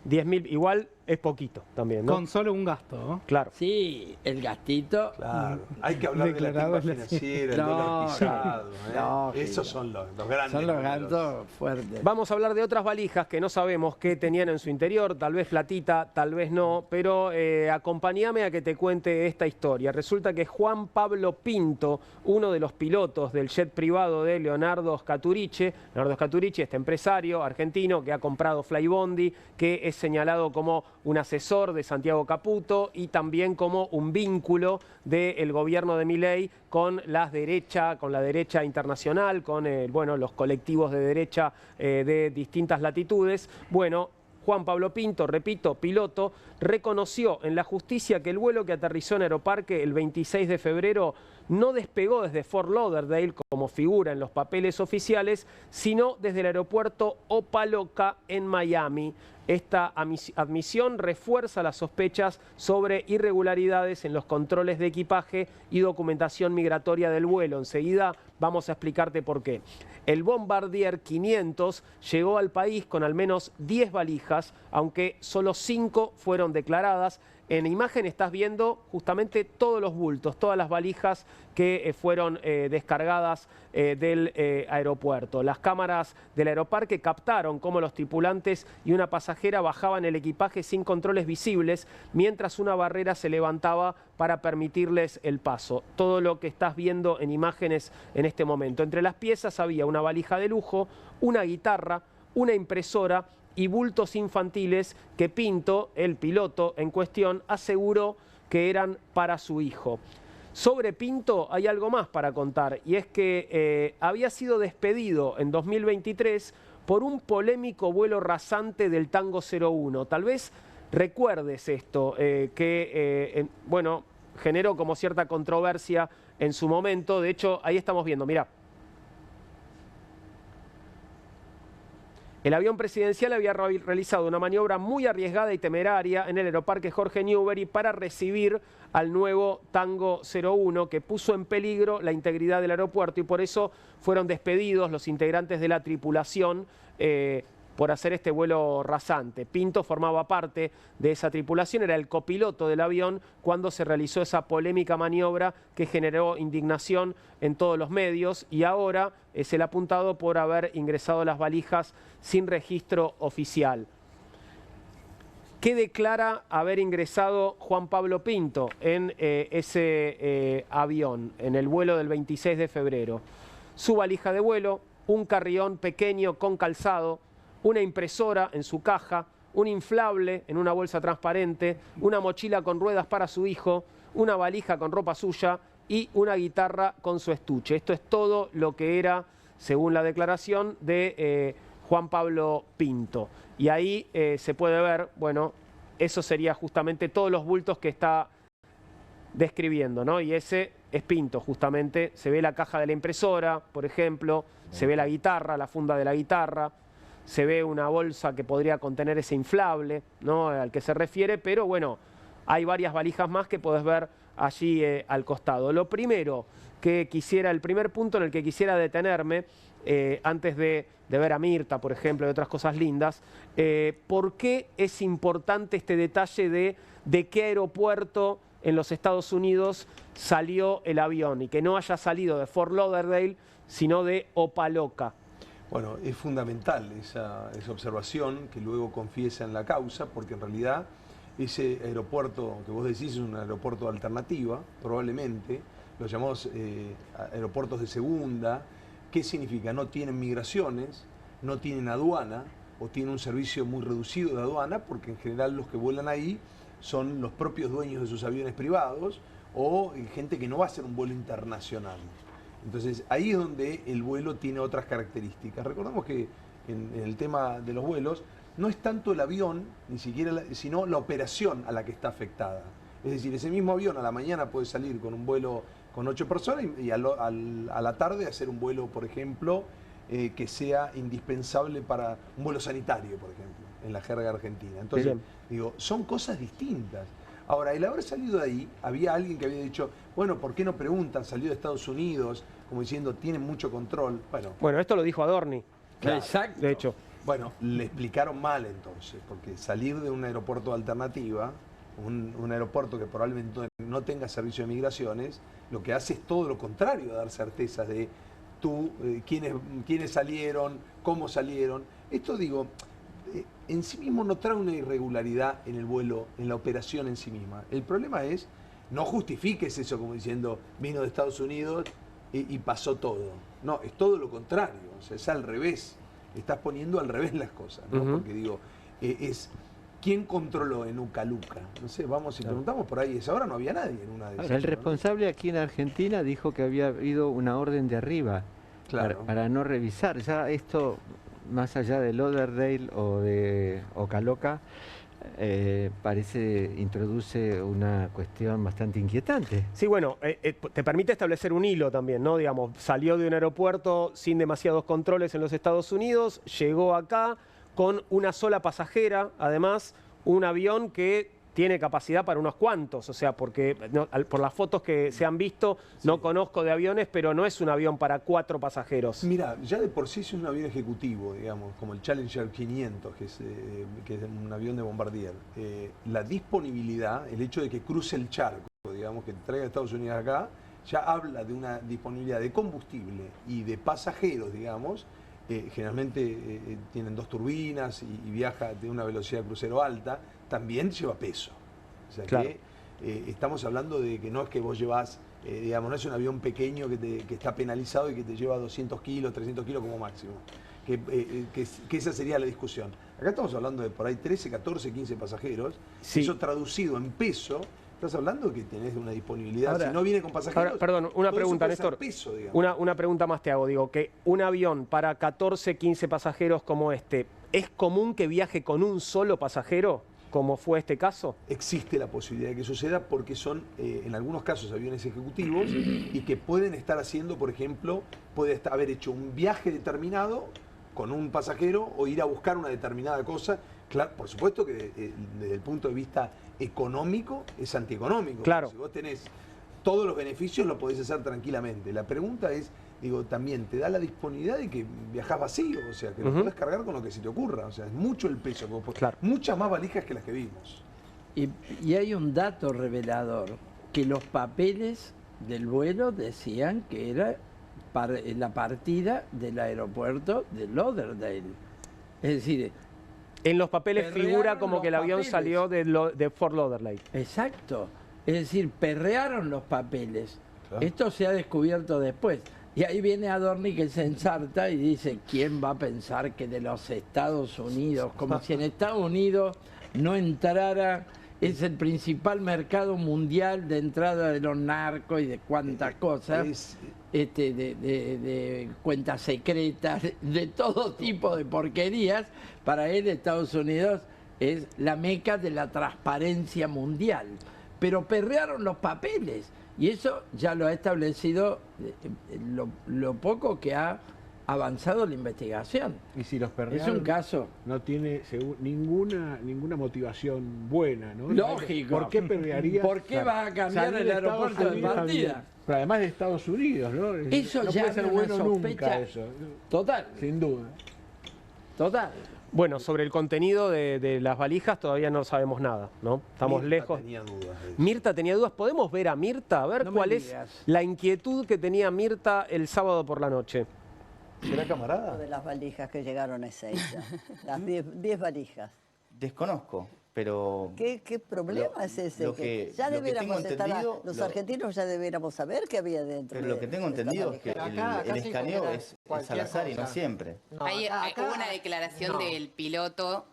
10.000, igual es poquito también, ¿no? Con solo un gasto, ¿no? Claro. Sí, el gastito. Claro. Hay que hablar de la timba financiera, el dólar pisado. Esos son los grandes. Son los gastos fuertes. Vamos a hablar de otras valijas que no sabemos qué tenían en su interior, tal vez platita, tal vez no, pero acompáñame a que te cuente esta historia. Resulta que Juan Pablo Pinto, uno de los pilotos del jet privado de Leonardo Scaturice, este empresario argentino que ha comprado Flybondi, que es señalado como un asesor de Santiago Caputo y también como un vínculo del gobierno de Milei con la derecha internacional, con los colectivos de derecha de distintas latitudes. Bueno, Juan Pablo Pinto, repito, piloto, reconoció en la justicia que el vuelo que aterrizó en Aeroparque el 26 de febrero no despegó desde Fort Lauderdale, como figura en los papeles oficiales, sino desde el aeropuerto Opa-locka en Miami. Esta admisión refuerza las sospechas sobre irregularidades en los controles de equipaje y documentación migratoria del vuelo. Enseguida vamos a explicarte por qué. El Bombardier 500 llegó al país con al menos 10 valijas, aunque solo 5 fueron declaradas. en imagen estás viendo justamente todos los bultos, todas las valijas que fueron descargadas del aeropuerto. Las cámaras del aeroparque captaron cómo los tripulantes y una pasajera bajaban el equipaje sin controles visibles, mientras una barrera se levantaba para permitirles el paso. Todo lo que estás viendo en imágenes en este momento. Entre las piezas había una valija de lujo, una guitarra, una impresora y bultos infantiles que Pinto, el piloto en cuestión, aseguró que eran para su hijo. Sobre Pinto hay algo más para contar, y es que había sido despedido en 2023 por un polémico vuelo rasante del Tango 01. Tal vez recuerdes esto, bueno, generó como cierta controversia en su momento. De hecho, ahí estamos viendo, mirá. El avión presidencial había realizado una maniobra muy arriesgada y temeraria en el aeroparque Jorge Newbery para recibir al nuevo Tango 01, que puso en peligro la integridad del aeropuerto, y por eso fueron despedidos los integrantes de la tripulación por hacer este vuelo rasante. Pinto formaba parte de esa tripulación, era el copiloto del avión cuando se realizó esa polémica maniobra que generó indignación en todos los medios, y ahora es el apuntado por haber ingresado las valijas sin registro oficial. ¿Qué declara haber ingresado Juan Pablo Pinto en ese avión, en el vuelo del 26 de febrero? Su valija de vuelo, un carrión pequeño con calzado, una impresora en su caja, un inflable en una bolsa transparente, una mochila con ruedas para su hijo, una valija con ropa suya y una guitarra con su estuche. Esto es todo lo que era, según la declaración de Juan Pablo Pinto. Y ahí se puede ver, bueno, eso sería justamente todos los bultos que está describiendo, ¿no? Y ese es Pinto, justamente. Se ve la caja de la impresora, por ejemplo, se ve la guitarra, la funda de la guitarra, se ve una bolsa que podría contener ese inflable, ¿no?, al que se refiere, pero bueno, hay varias valijas más que podés ver allí al costado. Lo primero que quisiera, el primer punto en el que quisiera detenerme, antes de ver a Mirta, por ejemplo, y otras cosas lindas, ¿por qué es importante este detalle de qué aeropuerto en los Estados Unidos salió el avión y que no haya salido de Fort Lauderdale, sino de Opa-locka? Bueno, es fundamental esa observación que luego confiesa en la causa, porque en realidad ese aeropuerto que vos decís es un aeropuerto de alternativa, probablemente, los llamamos aeropuertos de segunda. ¿Qué significa? No tienen migraciones, no tienen aduana, o tienen un servicio muy reducido de aduana, porque en general los que vuelan ahí son los propios dueños de sus aviones privados o gente que no va a hacer un vuelo internacional. Entonces ahí es donde el vuelo tiene otras características. Recordemos que en el tema de los vuelos no es tanto el avión, ni siquiera sino la operación a la que está afectada. Es decir, ese mismo avión a la mañana puede salir con un vuelo con 8 personas y a la tarde hacer un vuelo, por ejemplo, que sea indispensable para un vuelo sanitario, por ejemplo, en la jerga argentina. Entonces, digo, son cosas distintas. Ahora, el haber salido de ahí, había alguien que había dicho, bueno, ¿por qué no preguntan? Salió de Estados Unidos, como diciendo, tienen mucho control. Bueno, esto lo dijo Adorni. Claro. Exacto. De hecho. Bueno, le explicaron mal entonces, porque salir de un aeropuerto de alternativa, un aeropuerto que probablemente no tenga servicio de migraciones, lo que hace es todo lo contrario, dar certezas de quiénes salieron, cómo salieron. Esto, digo, en sí mismo no trae una irregularidad en el vuelo, en la operación en sí misma. El problema es, no justifiques eso como diciendo, vino de Estados Unidos y pasó todo. No, es todo lo contrario, o sea, es al revés. Estás poniendo al revés las cosas, ¿no? Porque digo, ¿quién controló en Ucaluca? No sé, vamos y preguntamos por ahí. Ahora no había nadie en una de esas. El responsable aquí en Argentina dijo que había habido una orden de arriba para no revisar. Ya esto, más allá de Lauderdale o de Opa-locka, introduce una cuestión bastante inquietante. Sí, bueno, te permite establecer un hilo también, ¿no? Digamos, salió de un aeropuerto sin demasiados controles en los Estados Unidos, llegó acá con una sola pasajera, además, un avión que tiene capacidad para unos cuantos, o sea, porque por las fotos que se han visto, no conozco de aviones, pero no es un avión para 4 pasajeros. Mira, ya de por sí es un avión ejecutivo, digamos, como el Challenger 500, que es un avión de Bombardier. La disponibilidad, el hecho de que cruce el charco, digamos, que traiga a Estados Unidos acá, ya habla de una disponibilidad de combustible y de pasajeros, digamos. Generalmente tienen 2 turbinas y viaja de una velocidad de crucero alta, también lleva peso. O sea claro. que estamos hablando de que no es que vos llevas, digamos, no es un avión pequeño que está penalizado y que te lleva 200 kilos, 300 kilos como máximo. Que esa sería la discusión. Acá estamos hablando de por ahí 13, 14, 15 pasajeros. Sí. Eso traducido en peso, estás hablando que tenés una disponibilidad. Ahora, si no viene con pasajeros. Ahora, perdón, una pregunta, Néstor. Peso, una pregunta más te hago. Digo, que un avión para 14, 15 pasajeros como este, ¿es común que viaje con un solo pasajero, como fue este caso? Existe la posibilidad de que suceda porque son, en algunos casos, aviones ejecutivos y que pueden estar haciendo, por ejemplo, puede haber hecho un viaje determinado con un pasajero o ir a buscar una determinada cosa. Claro, por supuesto que desde el punto de vista económico es antieconómico. Claro. Si vos tenés todos los beneficios lo podés hacer tranquilamente. La pregunta es, digo, también te da la disponibilidad de que viajás vacío, o sea, que lo podés cargar con lo que se te ocurra. O sea, es mucho el peso, muchas más valijas que las que vimos. Y hay un dato revelador, que los papeles del vuelo decían que era la partida del aeropuerto de Lauderdale. Es decir, en los papeles figura como que el avión papeles. salió de Fort Lauderdale. Exacto. Es decir, perrearon los papeles. Claro. Esto se ha descubierto después. Y ahí viene Adorni que se ensarta y dice, ¿quién va a pensar que de los Estados Unidos? Como si en Estados Unidos no entrara, es el principal mercado mundial de entrada de los narcos y de cuántas cosas. De cuentas secretas, de todo tipo de porquerías. Para él Estados Unidos es la meca de la transparencia mundial. Pero perrearon los papeles y eso ya lo ha establecido lo poco que ha avanzado la investigación. Y si los perrearon, es un caso. No tiene ninguna motivación buena, ¿no? Lógico. ¿Por qué perrearía? ¿Por qué va a cambiar el aeropuerto de partida? Pero además de Estados Unidos, ¿no? Eso no ya puede ser es bueno una sospecha. nunca eso. Total. Sin duda. Total. Bueno, sobre el contenido de las valijas todavía no sabemos nada, ¿no? Estamos lejos. Tenía dudas de eso. Mirta tenía dudas. ¿Podemos ver a Mirta? A ver No cuál me es digas. la inquietud que tenía Mirta el sábado por la noche. ¿Será camarada? De las valijas que llegaron a Ezeiza. Las 10 valijas. Desconozco, pero... ¿Qué problema es ese? lo que debiéramos tengo estar, entendido, los argentinos ya debiéramos saber qué había dentro. Pero lo que tengo entendido es que el escaneo es al azar y no siempre. Hubo una declaración del piloto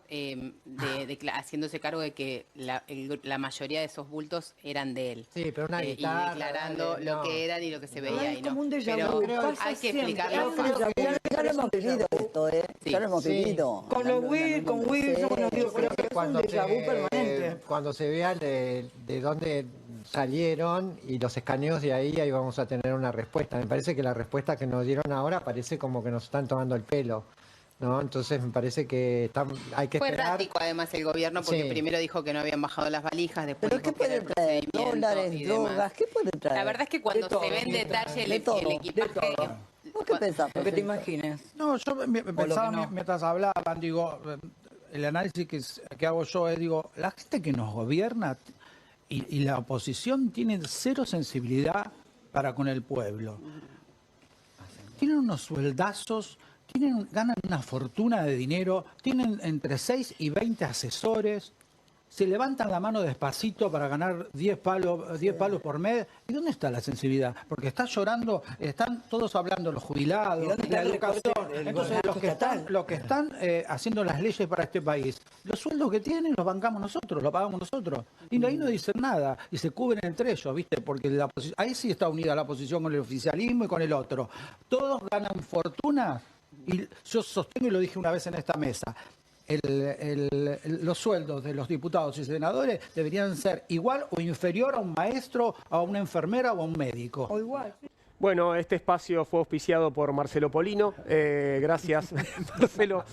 haciéndose cargo de que la mayoría de esos bultos eran de él. Sí, pero una y declarando lo que eran y lo que se veía. Es como un déjà vu. Pero hay que explicarlo. Ya lo hemos vivido esto, ¿eh? Ya lo hemos vivido. Con los Will, con Will, yo creo que cuando se vea de dónde salieron y los escaneos de ahí vamos a tener una respuesta. Me parece que la respuesta que nos dieron ahora parece como que nos están tomando el pelo, ¿no? Entonces me parece que hay que Fue esperar. errático además el gobierno porque primero dijo que no habían bajado las valijas, después ¿Pero qué puede traer? ¿Dólares, drogas? ¿Qué puede traer? La verdad es que cuando se ve en detalle el equipaje... ¿Vos qué pensás? Lo que te imagines. No, yo pensaba mientras hablaban, digo, el análisis que hago yo es, digo, la gente que nos gobierna y la oposición tienen cero sensibilidad para con el pueblo. Tienen unos sueldazos, ganan una fortuna de dinero, tienen entre 6 y 20 asesores, se levantan la mano despacito para ganar 10 palos por mes. ¿Y dónde está la sensibilidad? Porque está llorando, están todos hablando, los jubilados, la educación. Entonces, los que están haciendo las leyes para este país, los sueldos que tienen los bancamos nosotros, los pagamos nosotros. Y ahí no dicen nada, y se cubren entre ellos, ¿viste? Porque ahí sí está unida la oposición con el oficialismo y con el otro. Todos ganan fortuna, y yo sostengo, y lo dije una vez en esta mesa, los sueldos de los diputados y senadores deberían ser igual o inferior a un maestro, a una enfermera o a un médico. O igual. Bueno, este espacio fue auspiciado por Marcelo Polino. Gracias, Marcelo,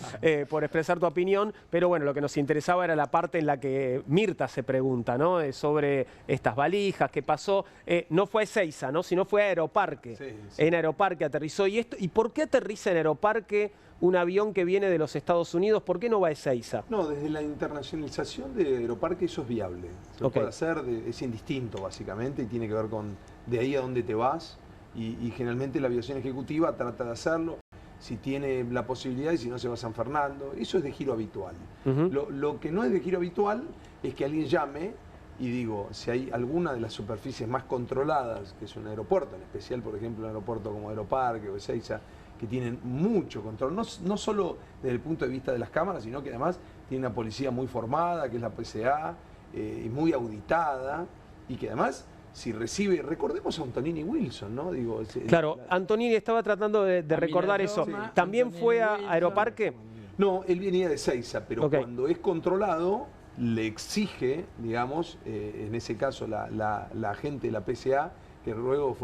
por expresar tu opinión. Pero bueno, lo que nos interesaba era la parte en la que Mirta se pregunta, ¿no? Sobre estas valijas, qué pasó. No fue a Ezeiza, ¿no? Sino fue a Aeroparque. Sí. En Aeroparque aterrizó. ¿Y por qué aterriza en Aeroparque un avión que viene de los Estados Unidos? ¿Por qué no va a Ezeiza? No, desde la internacionalización de Aeroparque eso es viable. Se puede hacer, es indistinto básicamente y tiene que ver con de ahí a dónde te vas. Y generalmente la aviación ejecutiva trata de hacerlo, si tiene la posibilidad y si no se va a San Fernando. Eso es de giro habitual. Lo que no es de giro habitual es que alguien llame y digo, si hay alguna de las superficies más controladas, que es un aeropuerto, en especial por ejemplo un aeropuerto como Aeroparque o Ezeiza, que tienen mucho control, no solo desde el punto de vista de las cámaras, sino que además tiene una policía muy formada, que es la PCA, y muy auditada, y que además... Si recibe, recordemos a Antonini Wilson, ¿no? Digo, claro, Antonini estaba tratando de recordar eso. ¿También fue a Aeroparque? No, él venía de Ezeiza, pero cuando es controlado, le exige, digamos, en ese caso la agente de la PCA, que luego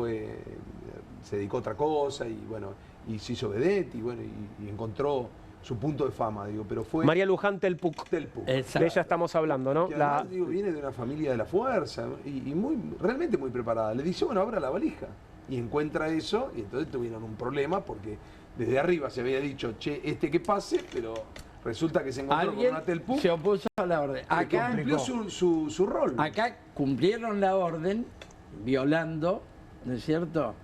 se dedicó a otra cosa y bueno, y se hizo vedette y bueno, y encontró su punto de fama, digo, pero fue... María Luján Telpuc. De ella estamos hablando, ¿no? Que además, digo, viene de una familia de la fuerza y realmente muy preparada. Le dice, bueno, abra la valija. Y encuentra eso y entonces tuvieron un problema porque desde arriba se había dicho, che, que pase, pero resulta que se encontró con una Telpuc. Se opuso a la orden. Acá cumplió su rol. Acá cumplieron la orden violando, ¿no es cierto?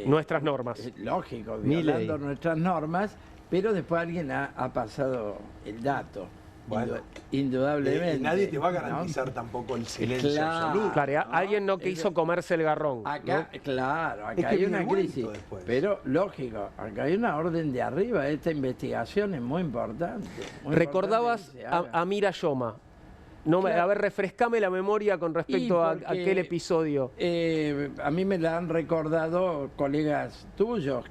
Nuestras normas. Lógico, violando nuestras normas. Pero después alguien ha pasado el dato, bueno, indudablemente. Nadie te va a garantizar tampoco el silencio absoluto. Claro, alguien no quiso comerse el garrón. Acá, ¿no? Claro, acá hay una crisis. Pero lógico, acá hay una orden de arriba. Esta investigación es muy importante. Recordabas a Mira Yoma. A ver, refrescame la memoria con respecto a aquel episodio. A mí me la han recordado colegas tuyos,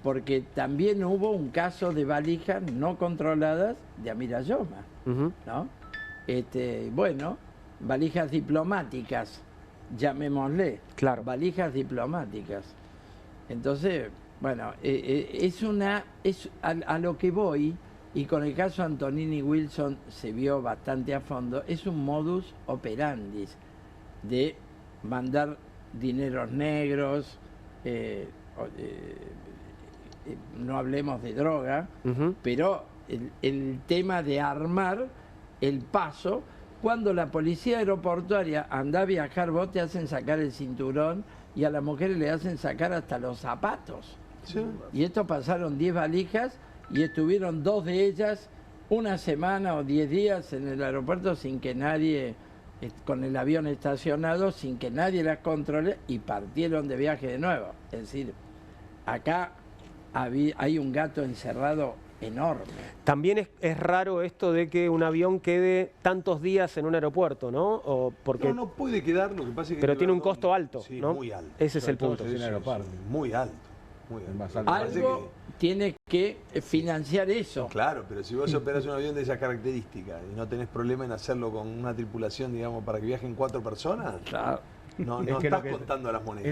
porque también hubo un caso de valijas no controladas de Amira Yoma, ¿no? Bueno, valijas diplomáticas, llamémosle. Claro. Valijas diplomáticas. Entonces, bueno, a lo que voy. Y con el caso Antonini Wilson se vio bastante a fondo, es un modus operandi de mandar dineros negros, no hablemos de droga, pero el tema de armar el paso, cuando la policía aeroportuaria anda a viajar, vos te hacen sacar el cinturón y a las mujeres le hacen sacar hasta los zapatos. Sí. Y esto pasaron 10 valijas, y estuvieron 2 de ellas una semana o 10 días en el aeropuerto sin que nadie, con el avión estacionado, sin que nadie las controle y partieron de viaje de nuevo. Es decir, acá hay un gato encerrado enorme. También es raro esto de que un avión quede tantos días en un aeropuerto, ¿no? No puede quedar, lo que pasa es que... Pero tiene un costo alto, sí, ¿no? Muy alto. Ese es el punto. Muy alto. Algo tiene que financiar eso. Claro, pero si vos operás un avión de esas características y no tenés problema en hacerlo con una tripulación, digamos, para que viajen 4 personas, claro. no estás contando las monedas.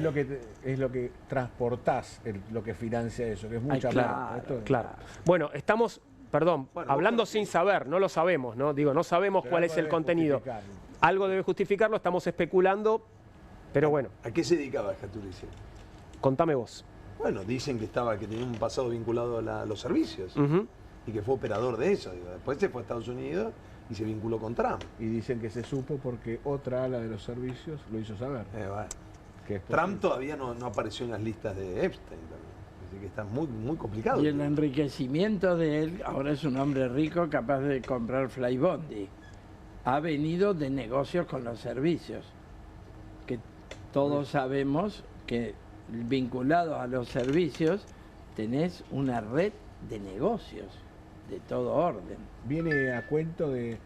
Es lo que transportás, lo que financia eso, que es mucha plata. Claro. Bueno, estamos, hablando sin saber, no lo sabemos, ¿no? Digo, no sabemos cuál es el contenido. Algo debe justificarlo, estamos especulando, pero bueno. ¿A qué se dedicaba Scaturici? Contame vos. Bueno, dicen que tenía un pasado vinculado a los servicios y que fue operador de eso. Después se fue a Estados Unidos y se vinculó con Trump. Y dicen que se supo porque otra ala de los servicios lo hizo saber. Trump todavía no apareció en las listas de Epstein también. Así que está muy, muy complicado. Y el enriquecimiento de él, ahora es un hombre rico capaz de comprar Flybondi. Ha venido de negocios con los servicios. Que todos sabemos que vinculados a los servicios, tenés una red de negocios de todo orden. Viene a cuento de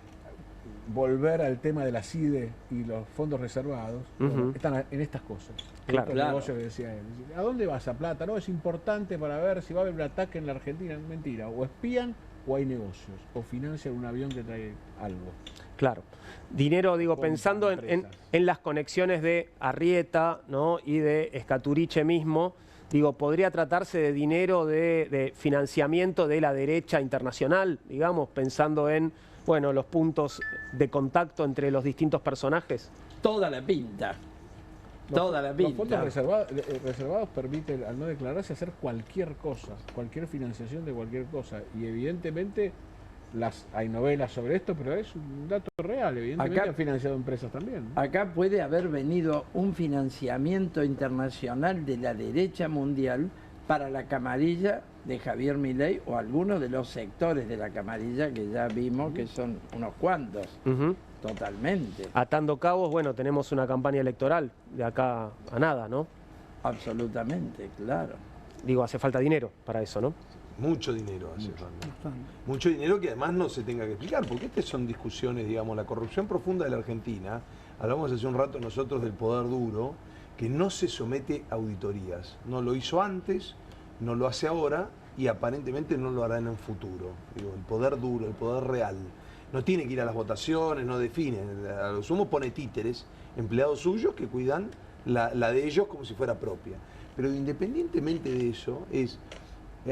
volver al tema de la CIDE y los fondos reservados. Bueno, están en estas cosas. Claro. Negocios que decía él. ¿A dónde va esa plata? No, es importante para ver si va a haber un ataque en la Argentina. Mentira. O espían o hay negocios. O financian un avión que trae algo. Claro. Dinero, digo, pensando en las conexiones de Arrieta, ¿no? Y de Scaturice mismo, Digo, ¿podría tratarse de dinero de financiamiento de la derecha internacional, digamos, pensando en, bueno, los puntos de contacto entre los distintos personajes? Toda la pinta. Toda la pinta. Los fondos reservados permiten, al no declararse, hacer cualquier cosa, cualquier financiación de cualquier cosa. Y evidentemente hay novelas sobre esto, pero es un dato real. Evidentemente han financiado empresas también, ¿no? Acá puede haber venido un financiamiento internacional de la derecha mundial para la camarilla de Javier Milei o algunos de los sectores de la camarilla que ya vimos que son unos cuantos. Totalmente. Atando cabos, bueno, tenemos una campaña electoral de acá a nada, ¿no? Absolutamente, claro. Digo, hace falta dinero para eso, ¿no? Mucho dinero hace falta. Mucho dinero que además no se tenga que explicar, porque estas son discusiones, digamos, la corrupción profunda de la Argentina. Hablamos hace un rato nosotros del poder duro, que no se somete a auditorías. No lo hizo antes, no lo hace ahora y aparentemente no lo hará en el futuro. Digo, el poder duro, el poder real. No tiene que ir a las votaciones, no define. A lo sumo pone títeres, empleados suyos que cuidan la de ellos como si fuera propia. Pero independientemente de eso,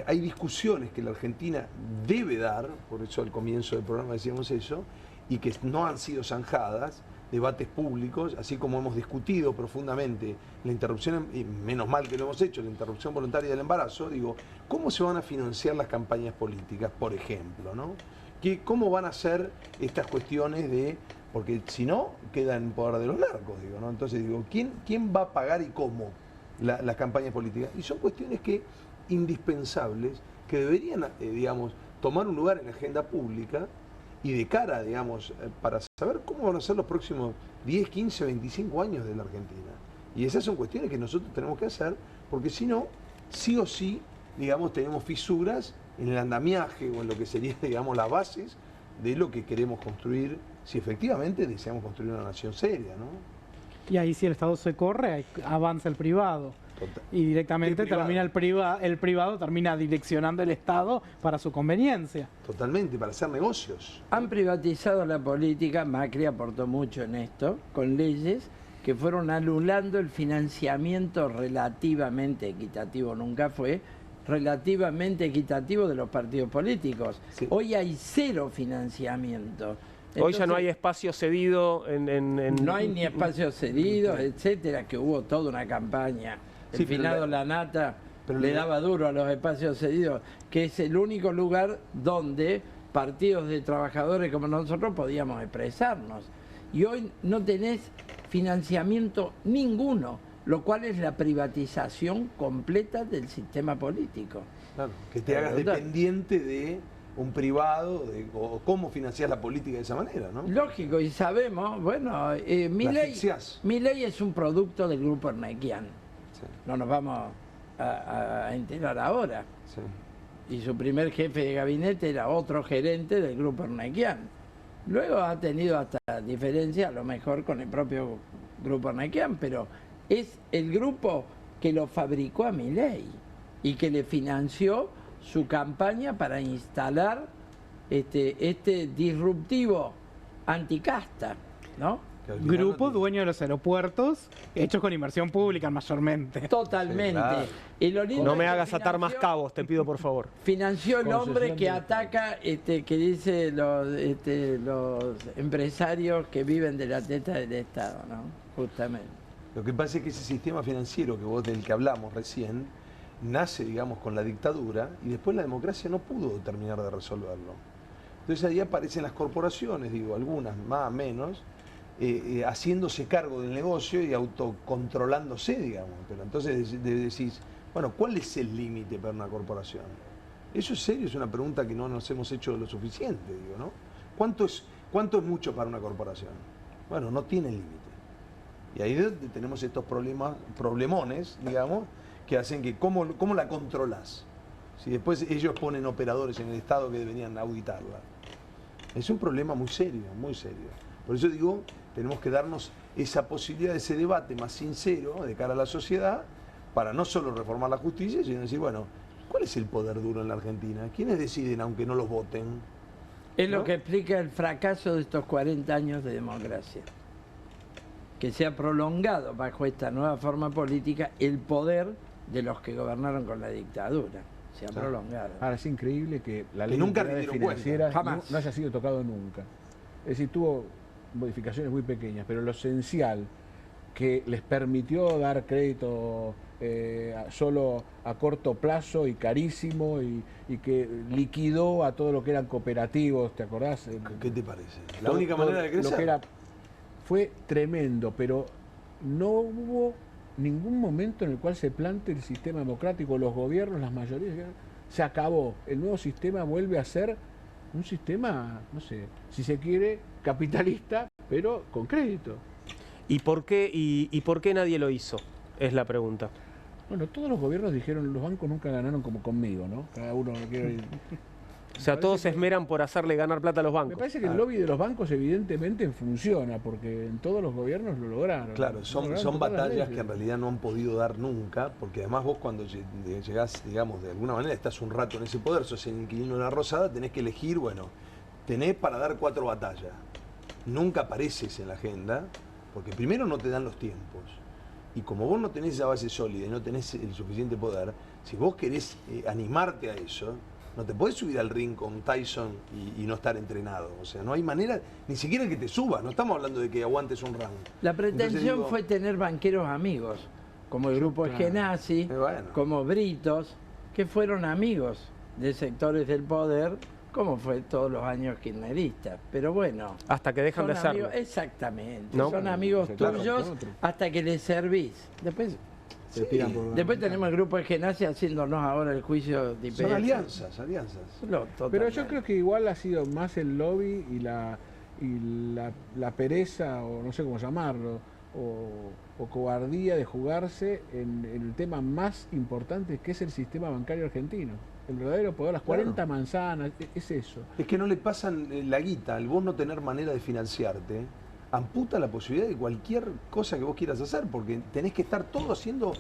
hay discusiones que la Argentina debe dar, por eso al comienzo del programa decíamos eso, y que no han sido zanjadas, debates públicos, así como hemos discutido profundamente la interrupción, y menos mal que lo hemos hecho, la interrupción voluntaria del embarazo. Digo, ¿cómo se van a financiar las campañas políticas, por ejemplo, ¿no? ¿Cómo van a ser estas cuestiones porque si no, queda en poder de los narcos, digo, ¿no? Entonces digo, ¿quién va a pagar y cómo las campañas políticas? Y son cuestiones indispensables que deberían, digamos, tomar un lugar en la agenda pública y de cara, digamos, para saber cómo van a ser los próximos 10, 15, 25 años de la Argentina. Y esas son cuestiones que nosotros tenemos que hacer, porque si no, sí o sí, digamos, tenemos fisuras en el andamiaje o en lo que sería, digamos, las bases de lo que queremos construir, si efectivamente deseamos construir una nación seria, ¿no? Y ahí si el Estado se corre, avanza el privado. Y directamente termina el privado termina direccionando el Estado para su conveniencia. Totalmente, para hacer negocios. Han privatizado la política, Macri aportó mucho en esto, con leyes que fueron anulando el financiamiento relativamente equitativo, nunca fue, relativamente equitativo de los partidos políticos. Sí. Hoy hay cero financiamiento. Entonces, hoy ya no hay espacio cedido No hay ni espacio cedido, etcétera, que hubo toda una campaña. El finado Lanata le daba duro a los espacios cedidos, que es el único lugar donde partidos de trabajadores como nosotros podíamos expresarnos. Y hoy no tenés financiamiento ninguno, lo cual es la privatización completa del sistema político. Claro, que te hagas dependiente de un privado, o cómo financiás la política de esa manera, ¿no? Lógico, y sabemos, bueno, Milei es un producto del grupo Ernequian. Sí. No nos vamos a enterar ahora. Sí. Y su primer jefe de gabinete era otro gerente del grupo Ernequian. Luego ha tenido hasta diferencia, a lo mejor con el propio grupo Ernequian, pero es el grupo que lo fabricó a Milei y que le financió su campaña para instalar este disruptivo anticasta, ¿no? Grupo dueño de los aeropuertos, hechos con inversión pública mayormente. Totalmente. Sí, claro. No me hagas atar más cabos, te pido por favor. Financió el hombre que ataca, que dice los empresarios que viven de la teta del Estado, ¿no? Justamente. Lo que pasa es que ese sistema financiero del que hablamos recién nace, digamos, con la dictadura y después la democracia no pudo terminar de resolverlo. Entonces ahí aparecen las corporaciones, digo, algunas más, menos, haciéndose cargo del negocio y autocontrolándose, digamos. Pero entonces decís, bueno, ¿cuál es el límite para una corporación? Eso es serio, es una pregunta que no nos hemos hecho lo suficiente, digo, ¿no? ¿Cuánto es mucho para una corporación? Bueno, no tiene límite. Y ahí es donde tenemos estos problemones, digamos, que hacen que, ¿cómo la controlás? Si después ellos ponen operadores en el Estado que deberían auditarla. Es un problema muy serio, muy serio. Por eso digo, tenemos que darnos esa posibilidad de ese debate más sincero de cara a la sociedad, para no solo reformar la justicia, sino decir, bueno, ¿cuál es el poder duro en la Argentina? ¿Quiénes deciden aunque no los voten? Es lo que explica el fracaso de estos 40 años de democracia. Que se ha prolongado bajo esta nueva forma política el poder de los que gobernaron con la dictadura. Se ha prolongado. Ahora es increíble que la ley nunca de rindieron financiera cuenta. no haya sido tocado nunca. Es decir, tuvo modificaciones muy pequeñas, pero lo esencial que les permitió dar crédito solo a corto plazo y carísimo y que liquidó a todo lo que eran cooperativos, ¿te acordás? ¿Qué te parece? La única manera de crecer. Lo que era, fue tremendo, pero no hubo ningún momento en el cual se plante el sistema democrático, los gobiernos, las mayorías, se acabó. El nuevo sistema vuelve a ser un sistema, no sé, si se quiere, capitalista, pero con crédito. ¿Y por qué nadie lo hizo? Es la pregunta. Bueno, todos los gobiernos dijeron, los bancos nunca ganaron como conmigo, ¿no? Cada uno quiere ir. O sea, todos se esmeran por hacerle ganar plata a los bancos. Me parece que el lobby de los bancos evidentemente funciona, porque en todos los gobiernos lo lograron. Claro, son batallas que en realidad no han podido dar nunca, porque además vos cuando llegás, digamos, de alguna manera estás un rato en ese poder, sos el inquilino de la Rosada, tenés que elegir, bueno, tenés para dar 4 batallas. Nunca apareces en la agenda, porque primero no te dan los tiempos. Y como vos no tenés esa base sólida y no tenés el suficiente poder, si vos querés animarte a eso, no te podés subir al ring con Tyson y no estar entrenado. O sea, no hay manera, ni siquiera que te subas. No estamos hablando de que aguantes un round. La pretensión fue tener banqueros amigos, como el grupo Eskenazi, como Britos, que fueron amigos de sectores del poder, como fue todos los años kirchneristas. Pero bueno. Hasta que dejan de serlo. Exactamente. ¿No? Son amigos tuyos hasta que les servís. Después... Sí. Después tenemos el grupo de Eskenazi haciéndonos ahora el juicio de IPF. Son alianzas. Pero yo creo que igual ha sido más el lobby y la pereza, o no sé cómo llamarlo, o cobardía de jugarse en el tema más importante, que es el sistema bancario argentino. El verdadero poder, las 40 manzanas, es eso. Es que no le pasan la guita, al vos no tener manera de financiarte, amputa la posibilidad de cualquier cosa que vos quieras hacer, porque tenés que estar todo haciendo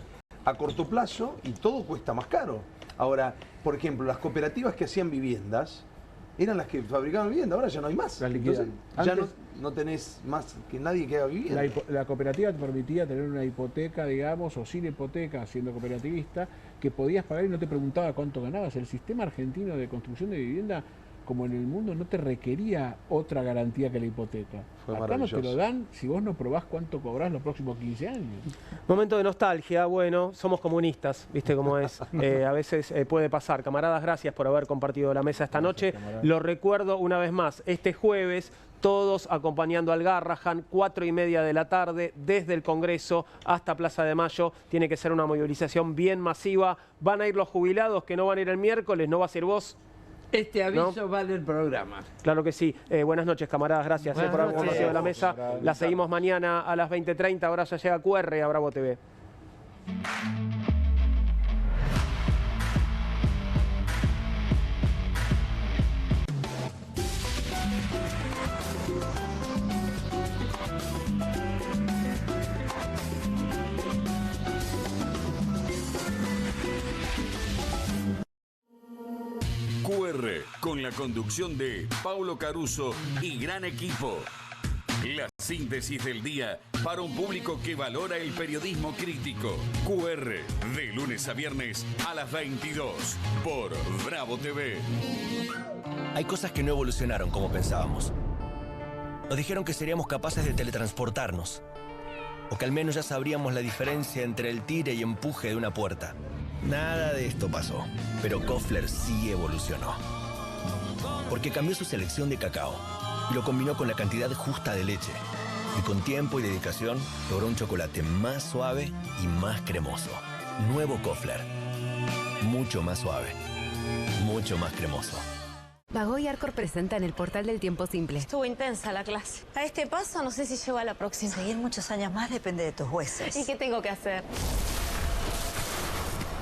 a corto plazo y todo cuesta más caro. Ahora, por ejemplo, las cooperativas que hacían viviendas eran las que fabricaban vivienda, ahora ya no hay más. Entonces, ya no tenés más que nadie que haga vivienda. La cooperativa te permitía tener una hipoteca, digamos, o sin hipoteca, siendo cooperativista, que podías pagar y no te preguntaba cuánto ganabas. El sistema argentino de construcción de vivienda, como en el mundo, no te requería otra garantía que la hipoteca. Acá no te lo dan si vos no probás cuánto cobrás los próximos 15 años. Momento de nostalgia, bueno, somos comunistas, viste cómo es. A veces puede pasar. Camaradas, gracias por haber compartido la mesa esta noche. Lo recuerdo una vez más, este jueves, todos acompañando al Garrahan, 4:30 de la tarde, desde el Congreso hasta Plaza de Mayo. Tiene que ser una movilización bien masiva. Van a ir los jubilados, que no van a ir el miércoles, no vas a ir vos. Este aviso vale el programa. Claro que sí. Buenas noches, camaradas. Gracias por haber compartido la mesa. La seguimos mañana a las 20:30. Ahora ya llega QR a Bravo TV. QR, con la conducción de Paulo Caruso y gran equipo. La síntesis del día para un público que valora el periodismo crítico. QR, de lunes a viernes a las 22 por Bravo TV. Hay cosas que no evolucionaron como pensábamos. Nos dijeron que seríamos capaces de teletransportarnos, o que al menos ya sabríamos la diferencia entre el tire y empuje de una puerta. Nada de esto pasó, pero Koffler sí evolucionó. Porque cambió su selección de cacao y lo combinó con la cantidad justa de leche. Y con tiempo y dedicación logró un chocolate más suave y más cremoso. Nuevo Koffler. Mucho más suave. Mucho más cremoso. Bagó y Arcor presenta en el portal del tiempo simple. Estuvo intensa la clase. A este paso no sé si llego a la próxima. Seguir muchos años más depende de tus huesos. ¿Y qué tengo que hacer?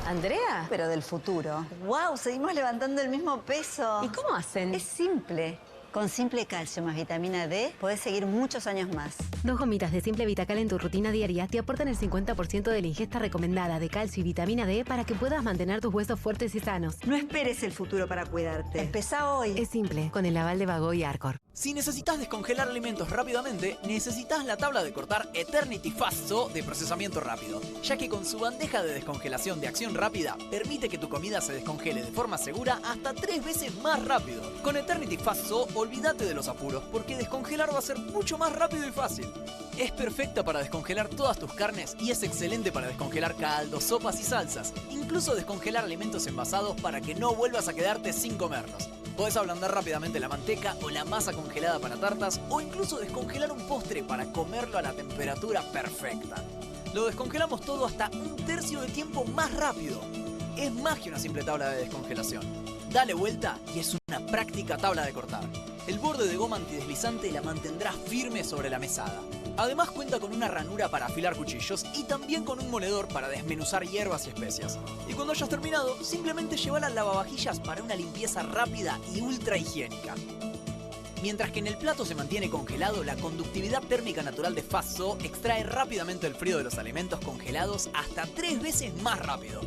¿Andrea? Pero del futuro. ¡Wow! Seguimos levantando el mismo peso. ¿Y cómo hacen? Es simple. Con Simple Calcio más vitamina D, podés seguir muchos años más. 2 gomitas de Simple Vitacal en tu rutina diaria te aportan el 50% de la ingesta recomendada de calcio y vitamina D para que puedas mantener tus huesos fuertes y sanos. No esperes el futuro para cuidarte. Empezá hoy. Es simple, con el aval de Bagó y Arcor. Si necesitas descongelar alimentos rápidamente, necesitas la tabla de cortar Eternity Fastso de procesamiento rápido, ya que con su bandeja de descongelación de acción rápida, permite que tu comida se descongele de forma segura hasta 3 veces más rápido. Con Eternity Fastso, olvídate de los apuros, porque descongelar va a ser mucho más rápido y fácil. Es perfecta para descongelar todas tus carnes y es excelente para descongelar caldos, sopas y salsas, incluso descongelar alimentos envasados para que no vuelvas a quedarte sin comerlos. Podés ablandar rápidamente la manteca o la masa congelada para tartas o incluso descongelar un postre para comerlo a la temperatura perfecta. Lo descongelamos todo hasta 1/3 de tiempo más rápido. Es más que una simple tabla de descongelación. Dale vuelta y es una práctica tabla de cortar. El borde de goma antideslizante la mantendrá firme sobre la mesada. Además cuenta con una ranura para afilar cuchillos y también con un moledor para desmenuzar hierbas y especias. Y cuando hayas terminado, simplemente llévala al lavavajillas para una limpieza rápida y ultra higiénica. Mientras que en el plato se mantiene congelado, la conductividad térmica natural de Fastso extrae rápidamente el frío de los alimentos congelados hasta 3 veces más rápido.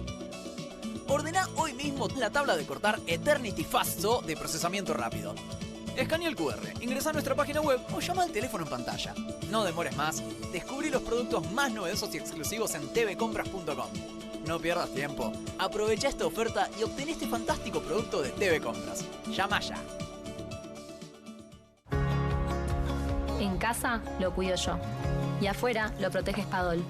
Ordena hoy mismo la tabla de cortar Eternity Fastso de procesamiento rápido. Escanea el QR, ingresa a nuestra página web o llama al teléfono en pantalla. No demores más, descubrí los productos más novedosos y exclusivos en tvcompras.com. No pierdas tiempo, aprovecha esta oferta y obtén este fantástico producto de TV Compras. Llama ya. En casa lo cuido yo y afuera lo protege Spadol.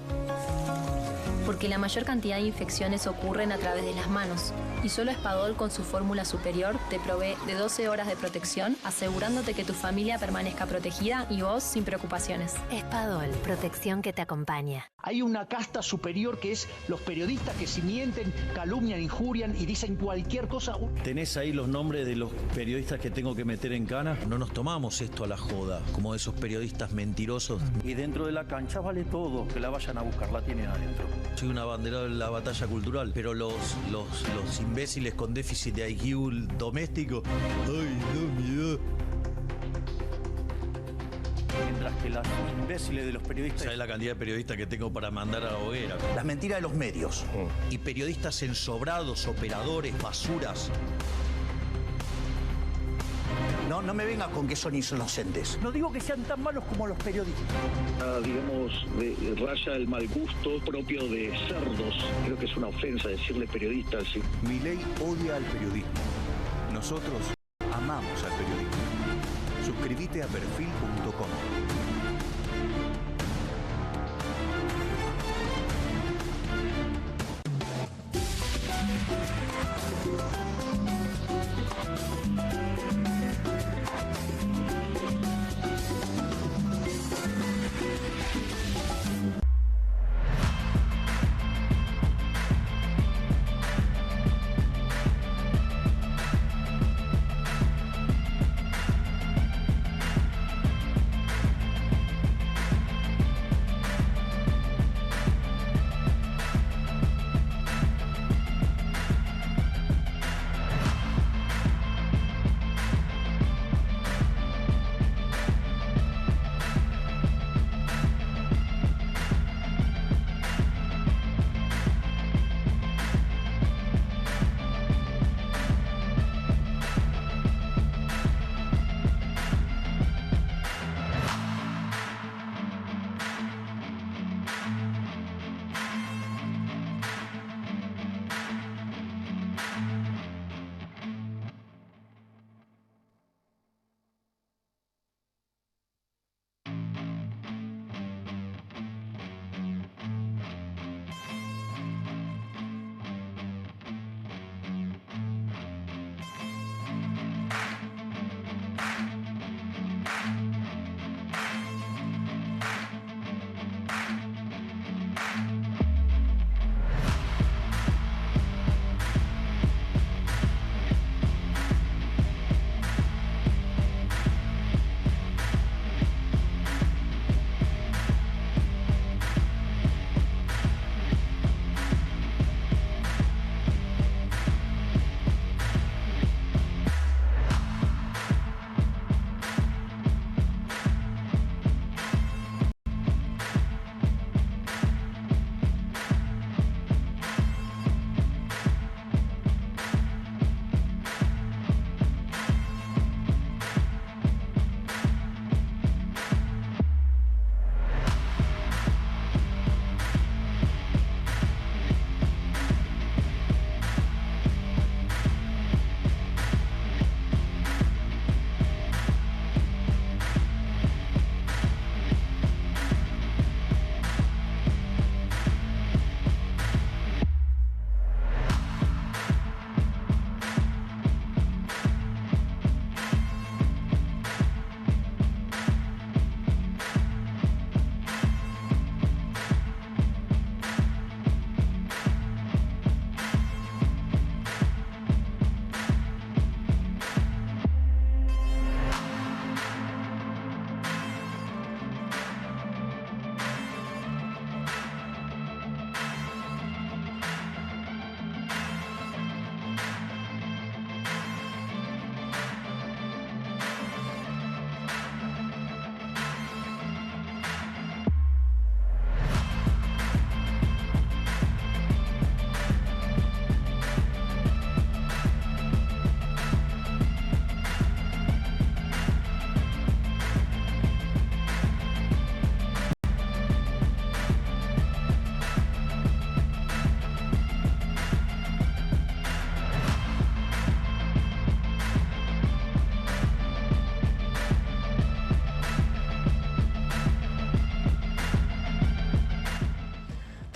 Porque la mayor cantidad de infecciones ocurren a través de las manos. Y solo Spadol con su fórmula superior te provee de 12 horas de protección, asegurándote que tu familia permanezca protegida y vos sin preocupaciones. Spadol, protección que te acompaña. Hay una casta superior que es los periodistas que si mienten, calumnian, injurian y dicen cualquier cosa. ¿Tenés ahí los nombres de los periodistas que tengo que meter en cana? No nos tomamos esto a la joda, como esos periodistas mentirosos. Y dentro de la cancha vale todo, que la vayan a buscar, la tienen adentro. Soy un abanderado de la batalla cultural, pero los imbéciles con déficit de IQ doméstico, ¡ay, no, miedo! Mientras que los imbéciles de los periodistas... ¿Sabes la cantidad de periodistas que tengo para mandar a la hoguera? Las mentiras de los medios. Y periodistas ensobrados, operadores, basuras. No me venga con que son inocentes. No digo que sean tan malos como los periodistas. Digamos, raya el mal gusto propio de cerdos. Creo que es una ofensa decirle periodistas. Sí. Milei odia al periodismo. Nosotros amamos al periodismo. Suscríbete a perfil.com.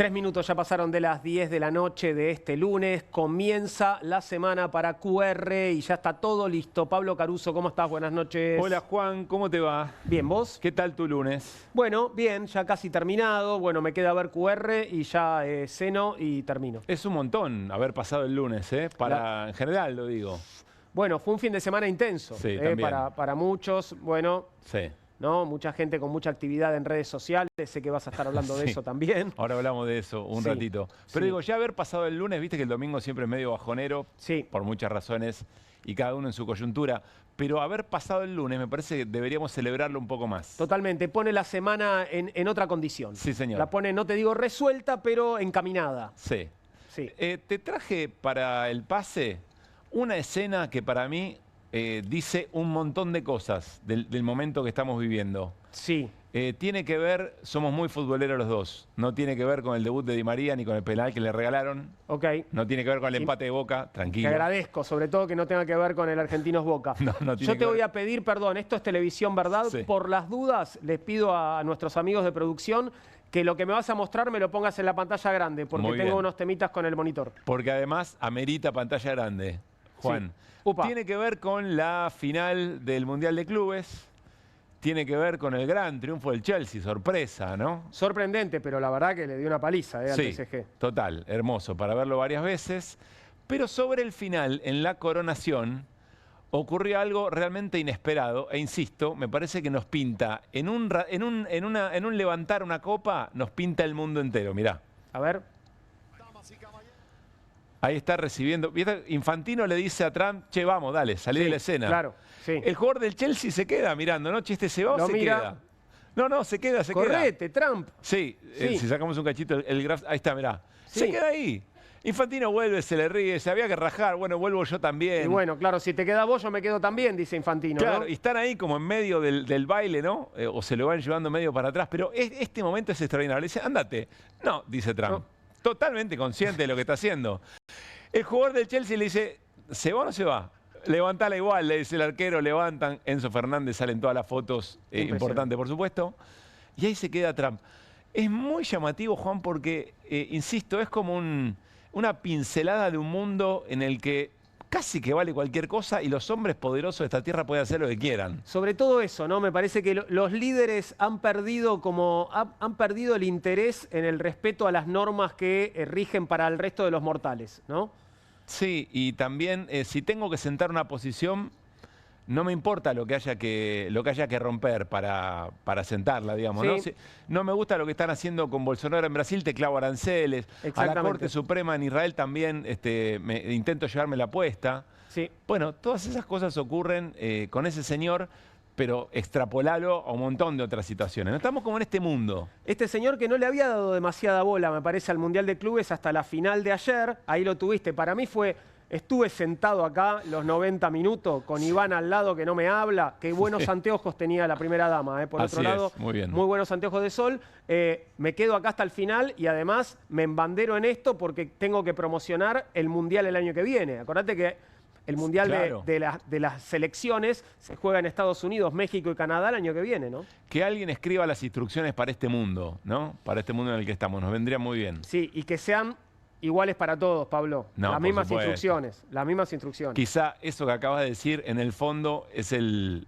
3 minutos ya pasaron de las 10 de la noche de este lunes. Comienza la semana para QR y ya está todo listo. Pablo Caruso, ¿cómo estás? Buenas noches. Hola Juan, ¿cómo te va? Bien, ¿vos? ¿Qué tal tu lunes? Bueno, bien, ya casi terminado. Bueno, me queda ver QR y ya ceno y termino. Es un montón haber pasado el lunes, ¿eh? En general lo digo. Bueno, fue un fin de semana intenso. Sí, también. Para muchos, bueno... Sí. ¿No? Mucha gente con mucha actividad en redes sociales. Sé que vas a estar hablando de eso también. Ahora hablamos de eso un ratito. Pero digo, ya haber pasado el lunes, viste que el domingo siempre es medio bajonero, por muchas razones, y cada uno en su coyuntura. Pero haber pasado el lunes me parece que deberíamos celebrarlo un poco más. Totalmente. Pone la semana en otra condición. Sí, señor. La pone, no te digo resuelta, pero encaminada. Sí. Sí. Te traje para el pase una escena que para mí... dice un montón de cosas del momento que estamos viviendo. Sí. Tiene que ver, somos muy futboleros los dos. No tiene que ver con el debut de Di María ni con el penal que le regalaron. Ok. No tiene que ver con el empate de Boca, tranquilo. Te agradezco, sobre todo que no tenga que ver con el Argentinos Boca. Yo te voy a pedir perdón, esto es televisión, ¿verdad? Sí. Por las dudas, les pido a nuestros amigos de producción que lo que me vas a mostrar me lo pongas en la pantalla grande, porque Muy tengo bien. unos temitas con el monitor. Porque además amerita pantalla grande, Juan. Sí. Upa. Tiene que ver con la final del Mundial de Clubes. Tiene que ver con el gran triunfo del Chelsea, sorpresa, ¿no? Sorprendente, pero la verdad que le dio una paliza al PSG. Total, hermoso, para verlo varias veces. Pero sobre el final, en la coronación, ocurrió algo realmente inesperado. E insisto, me parece que nos pinta, en un levantar una copa, nos pinta el mundo entero, mirá. A ver. Ahí está recibiendo. ¿Viste? Infantino le dice a Trump, che, vamos, dale, salí de la escena. Claro, sí. El jugador del Chelsea se queda mirando, ¿no? Che, ¿este se va o se queda? No, se queda, se queda. Correte, Trump. Sí, si sacamos un cachito, el graf, ahí está, mirá. Sí. Se queda ahí. Infantino vuelve, se le ríe, se había que rajar, bueno, vuelvo yo también. Y bueno, claro, si te queda vos, yo me quedo también, dice Infantino. Claro, ¿no? y están ahí como en medio del baile, ¿no? O se lo van llevando medio para atrás, pero este momento es extraordinario. Le dice, andate. No, dice Trump. No. Totalmente consciente de lo que está haciendo. El jugador del Chelsea le dice, ¿se va o no se va? Levantala igual, le dice el arquero, levantan. Enzo Fernández, salen todas las fotos, importantes por supuesto. Y ahí se queda Trump. Es muy llamativo, Juan, porque, insisto, es como una pincelada de un mundo en el que casi que vale cualquier cosa y los hombres poderosos de esta tierra pueden hacer lo que quieran. Sobre todo eso, ¿no? Me parece que los líderes han perdido el interés en el respeto a las normas que rigen para el resto de los mortales, ¿no? Sí, y también si tengo que sentar una posición, no me importa lo que haya que romper para sentarla, digamos. Sí. ¿No? No me gusta lo que están haciendo con Bolsonaro en Brasil, te clavo aranceles. A la Corte Suprema en Israel también intento llevarme la apuesta. Sí. Bueno, todas esas cosas ocurren con ese señor, pero extrapolalo a un montón de otras situaciones. No estamos como en este mundo. Este señor que no le había dado demasiada bola, me parece, al Mundial de Clubes hasta la final de ayer. Ahí lo tuviste. Para mí estuve sentado acá los 90 minutos con Iván al lado que no me habla. Qué buenos anteojos tenía la primera dama. Por otro lado, muy bien. Muy buenos anteojos de sol. Me quedo acá hasta el final y además me embandero en esto porque tengo que promocionar el Mundial el año que viene. Acordate que el Mundial de las selecciones se juega en Estados Unidos, México y Canadá el año que viene, ¿no? Que alguien escriba las instrucciones para este mundo, ¿no? Para este mundo en el que estamos. Nos vendría muy bien. Sí, y que sean iguales para todos, Pablo. No, las mismas instrucciones. Las mismas instrucciones. Quizá eso que acabas de decir, en el fondo, es el